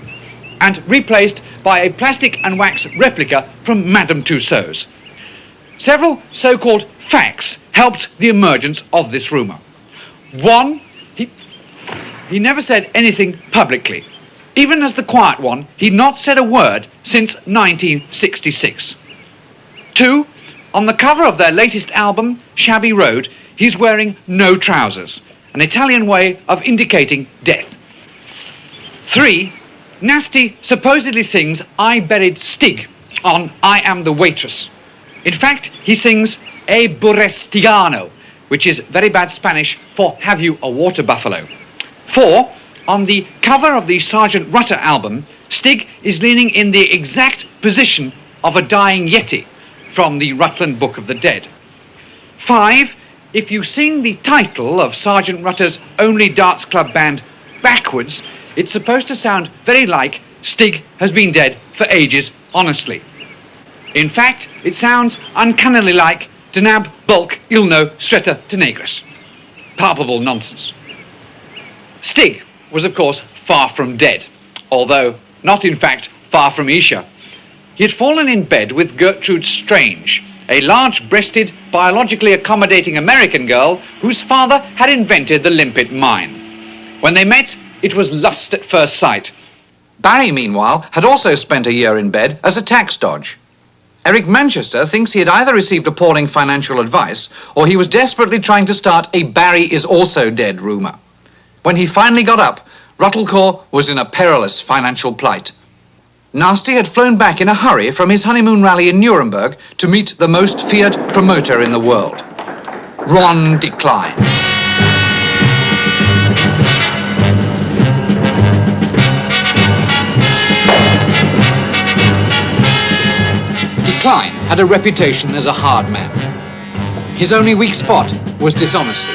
and replaced by a plastic and wax replica from Madame Tussauds. Several so-called facts helped the emergence of this rumour. One, he never said anything publicly. Even as the quiet one, he'd not said a word since 1966. Two, on the cover of their latest album, Shabby Road, he's wearing no trousers, an Italian way of indicating death. Three, Nasty supposedly sings I Buried Stig on I Am the Waitress. In fact, he sings E Burrestiano, which is very bad Spanish for Have You a Water Buffalo. Four, on the cover of the Sergeant Rutter album, Stig is leaning in the exact position of a dying Yeti from the Rutland Book of the Dead. Five, if you sing the title of Sergeant Rutter's only darts club band backwards, it's supposed to sound very like Stig has been dead for ages, honestly. In fact, it sounds uncannily like Denab Bulk Ilno Stretta Tenegris. Palpable nonsense. Stig was, of course, far from dead, although not, in fact, far from Isha. He had fallen in bed with Gertrude Strange, a large-breasted, biologically accommodating American girl whose father had invented the limpet mine. When they met, it was lust at first sight. Barry, meanwhile, had also spent a year in bed as a tax dodge. Eric Manchester thinks he had either received appalling financial advice or he was desperately trying to start a Barry is also dead rumour. When he finally got up, Rutlecore was in a perilous financial plight. Nasty had flown back in a hurry from his honeymoon rally in Nuremberg to meet the most feared promoter in the world, Ron Decline. Klein had a reputation as a hard man. His only weak spot was dishonesty.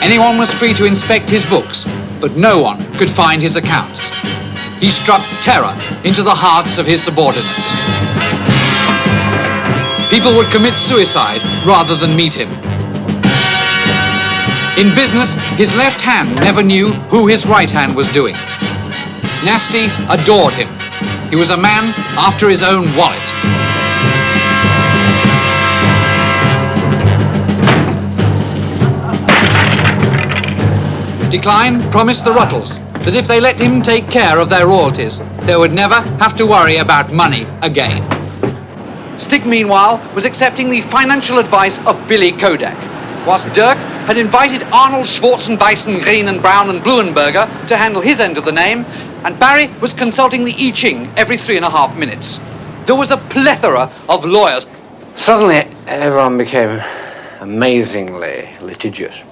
Anyone was free to inspect his books, but no one could find his accounts. He struck terror into the hearts of his subordinates. People would commit suicide rather than meet him. In business, his left hand never knew who his right hand was doing. Nasty adored him. He was a man after his own wallet. Klein promised the Rutles that if they let him take care of their royalties, they would never have to worry about money again. Stig, meanwhile, was accepting the financial advice of Billy Kodak, whilst Dirk had invited Arnold Schwarzenweissen, Green and Brown and Bluenberger to handle his end of the name, and Barry was consulting the I Ching every 3.5 minutes. There was a plethora of lawyers. Suddenly, everyone became amazingly litigious.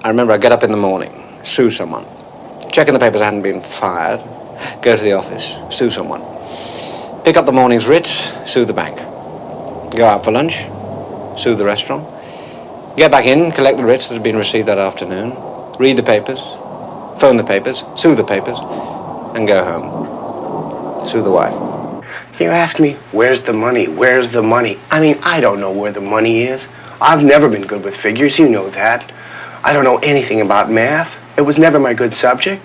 I remember I'd get up in the morning, sue someone, check in the papers I hadn't been fired, go to the office, sue someone, pick up the morning's writs, sue the bank, go out for lunch, sue the restaurant, get back in, collect the writs that had been received that afternoon, read the papers, phone the papers, sue the papers, and go home, sue the wife. You ask me, where's the money? Where's the money? I mean, I don't know where the money is. I've never been good with figures, you know that. I don't know anything about math. It was never my good subject.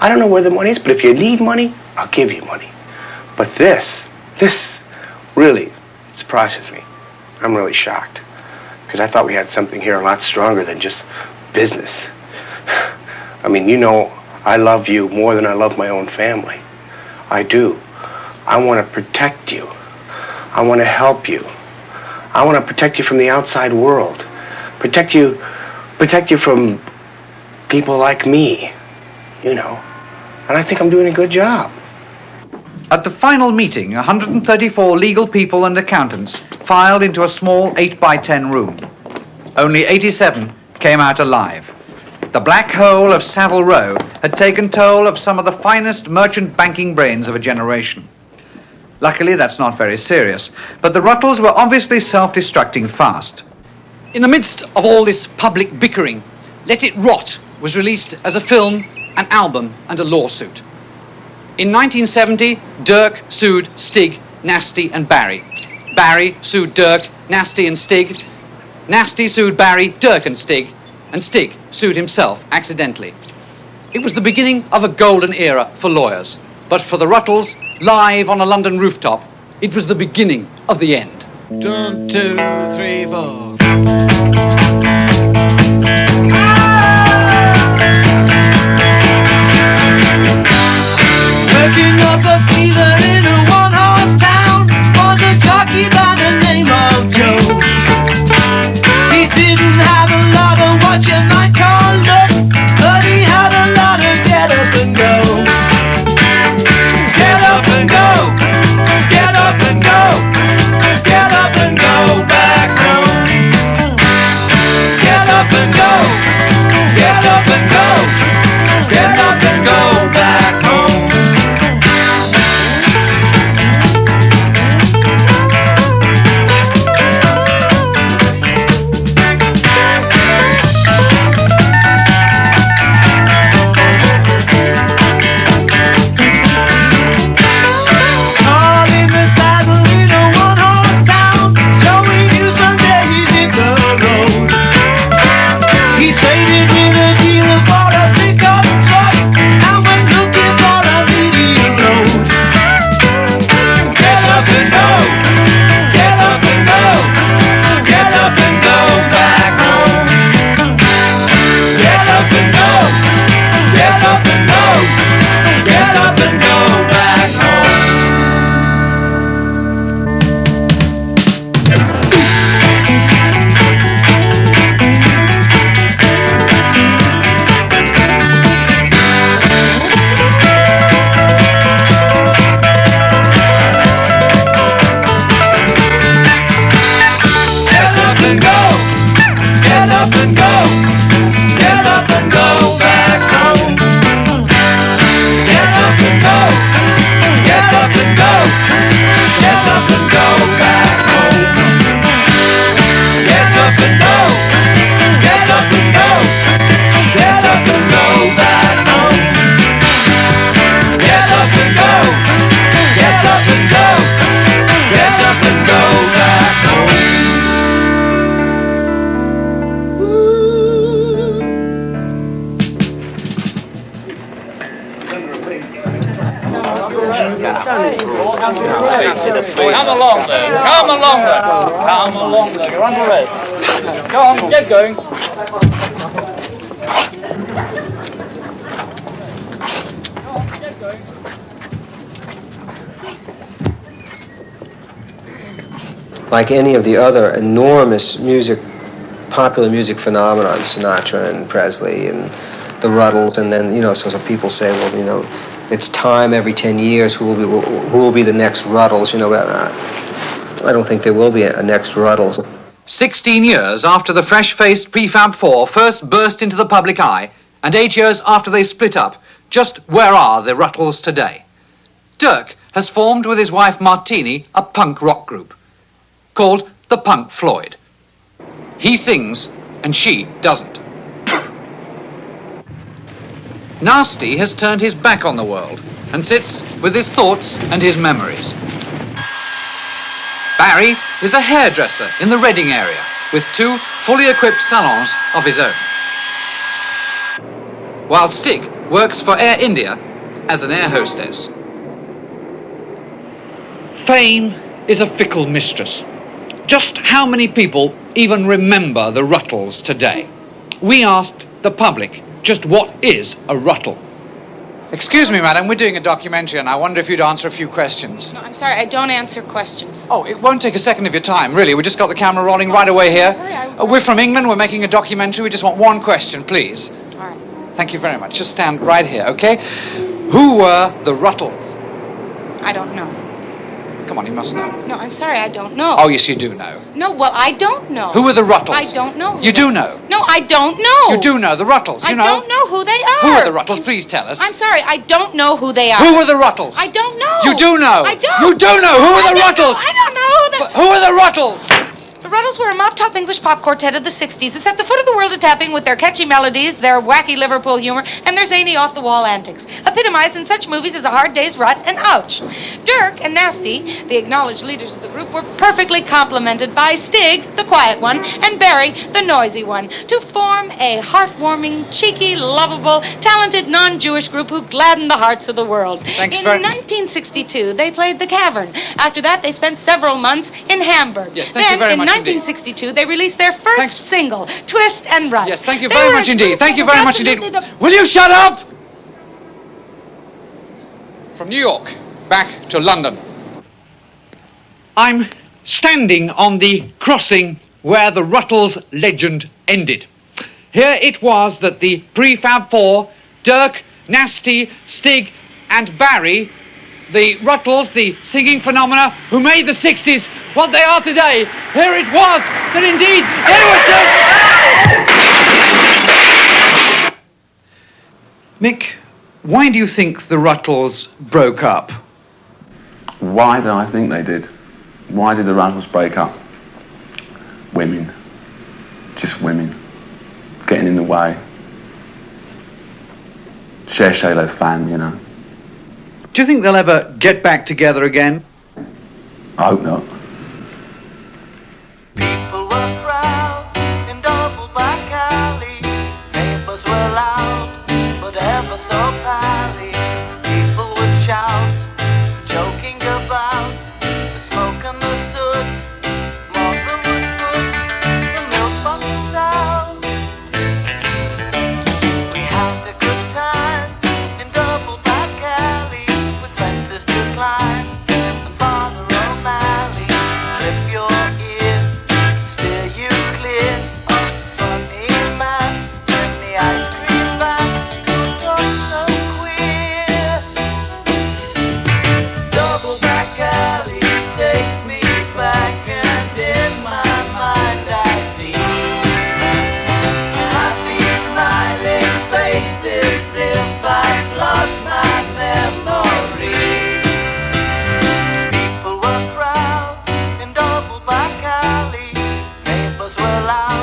I don't know where the money is, but if you need money, I'll give you money. But this really surprises me. I'm really shocked. Because I thought we had something here a lot stronger than just business. I mean, you know, I love you more than I love my own family. I do. I want to protect you. I want to help you. I want to protect you from the outside world. Protect you from people like me, you know. And I think I'm doing a good job. At the final meeting, 134 legal people and accountants filed into a small 8x10 room. Only 87 came out alive. The black hole of Savile Row had taken toll of some of the finest merchant banking brains of a generation. Luckily, that's not very serious, but the Rutles were obviously self-destructing fast. In the midst of all this public bickering, Let It Rot was released as a film, an album, and a lawsuit. In 1970, Dirk sued Stig, Nasty, and Barry. Barry sued Dirk, Nasty, and Stig. Nasty sued Barry, Dirk, and Stig sued himself accidentally. It was the beginning of a golden era for lawyers, but for the Rutles, live on a London rooftop, it was the beginning of the end. 1, 2, 3, 4. Working up a fever in a one-horse town was a jockey by the name of Joe. He didn't have a lot of what you might call luck, but he had a lot of get up and go. Get up and go. Get up and go. Get up and go back home. Get up and go. Get up and go. Get up and go back home. Come along, lad. Come along, lad. You're under arrest. Go on, get going. Like any of the other enormous popular music phenomenon, Sinatra and Presley and the Rutles, and then, so some people say, well, it's time every 10 years, who will be the next Rutles, I don't think there will be a next Rutles. 16 years after the fresh-faced Prefab Four first burst into the public eye, and 8 years after they split up, just where are the Rutles today? Dirk has formed with his wife Martini a punk rock group called the Punk Floyd. He sings and she doesn't. Nasty has turned his back on the world and sits with his thoughts and his memories. Barry is a hairdresser in the Reading area with 2 fully equipped salons of his own. While Stig works for Air India as an air hostess. Fame is a fickle mistress. Just how many people even remember the Rutles today? We asked the public, just what is a Ruttle? Excuse me, madam, we're doing a documentary and I wonder if you'd answer a few questions. No, I'm sorry, I don't answer questions. Oh, it won't take a second of your time, really. We just got the camera rolling right away here. We're from England, we're making a documentary. We just want one question, please. All right. Thank you very much. Just stand right here, okay? Who were the Rutles? I don't know. Come on, you must know. No, I'm sorry, I don't know. Oh, yes, you do know. No, well, I don't know. Who are the Rutles? I don't know. You do know? No, I don't know. You do know the Rutles, you know? I don't know who they are. Who are the Rutles? Please tell us. I'm sorry, I don't know who they are. Who are the Rutles? I don't know. You do know. I don't. You do know. Who are the Rutles? I don't know who the... Who are the Rutles? The Rutles were a mop-top English pop quartet of the 60s who set the foot of the world to tapping with their catchy melodies, their wacky Liverpool humor, and their zany off-the-wall antics, epitomized in such movies as A Hard Day's Rut and Ouch. Dirk and Nasty, the acknowledged leaders of the group, were perfectly complemented by Stig, the quiet one, and Barry, the noisy one, to form a heartwarming, cheeky, lovable, talented, non-Jewish group who gladdened the hearts of the world. In 1962, they played the Cavern. After that, they spent several months in Hamburg. Yes, thank you very much. In 1962, they released their first single, Twist and Run. Yes, thank you very much indeed. Thank you very much indeed. Will you shut up? From New York, back to London. I'm standing on the crossing where the Rutles legend ended. Here it was that the Prefab Four, Dirk, Nasty, Stig, and Barry, the Rutles, the singing phenomena who made the 60s what they are today. Here it was that indeed they were Mick, why do you think the Rutles broke up? Why do I think they did? Why did the Rutles break up? Women. Just women. Getting in the way. Cherchez la femme, you know. Do you think they'll ever get back together again? I hope not. People were proud in Double Back Alley. Neighbors were loud, but ever so pally. People would shout, joking about the smoke and the soot. Mother would put the milk bottles out. We had a good time in Double Back Alley with fences to climb and Father O'Malley to clip your ear, steer you clear of the funny man in the ice cream van who talked so queer. Double Back Alley takes me back, and in my mind I see happy smiling faces if I flood my memory. People were proud in Double Back Alley. Neighbors were loud.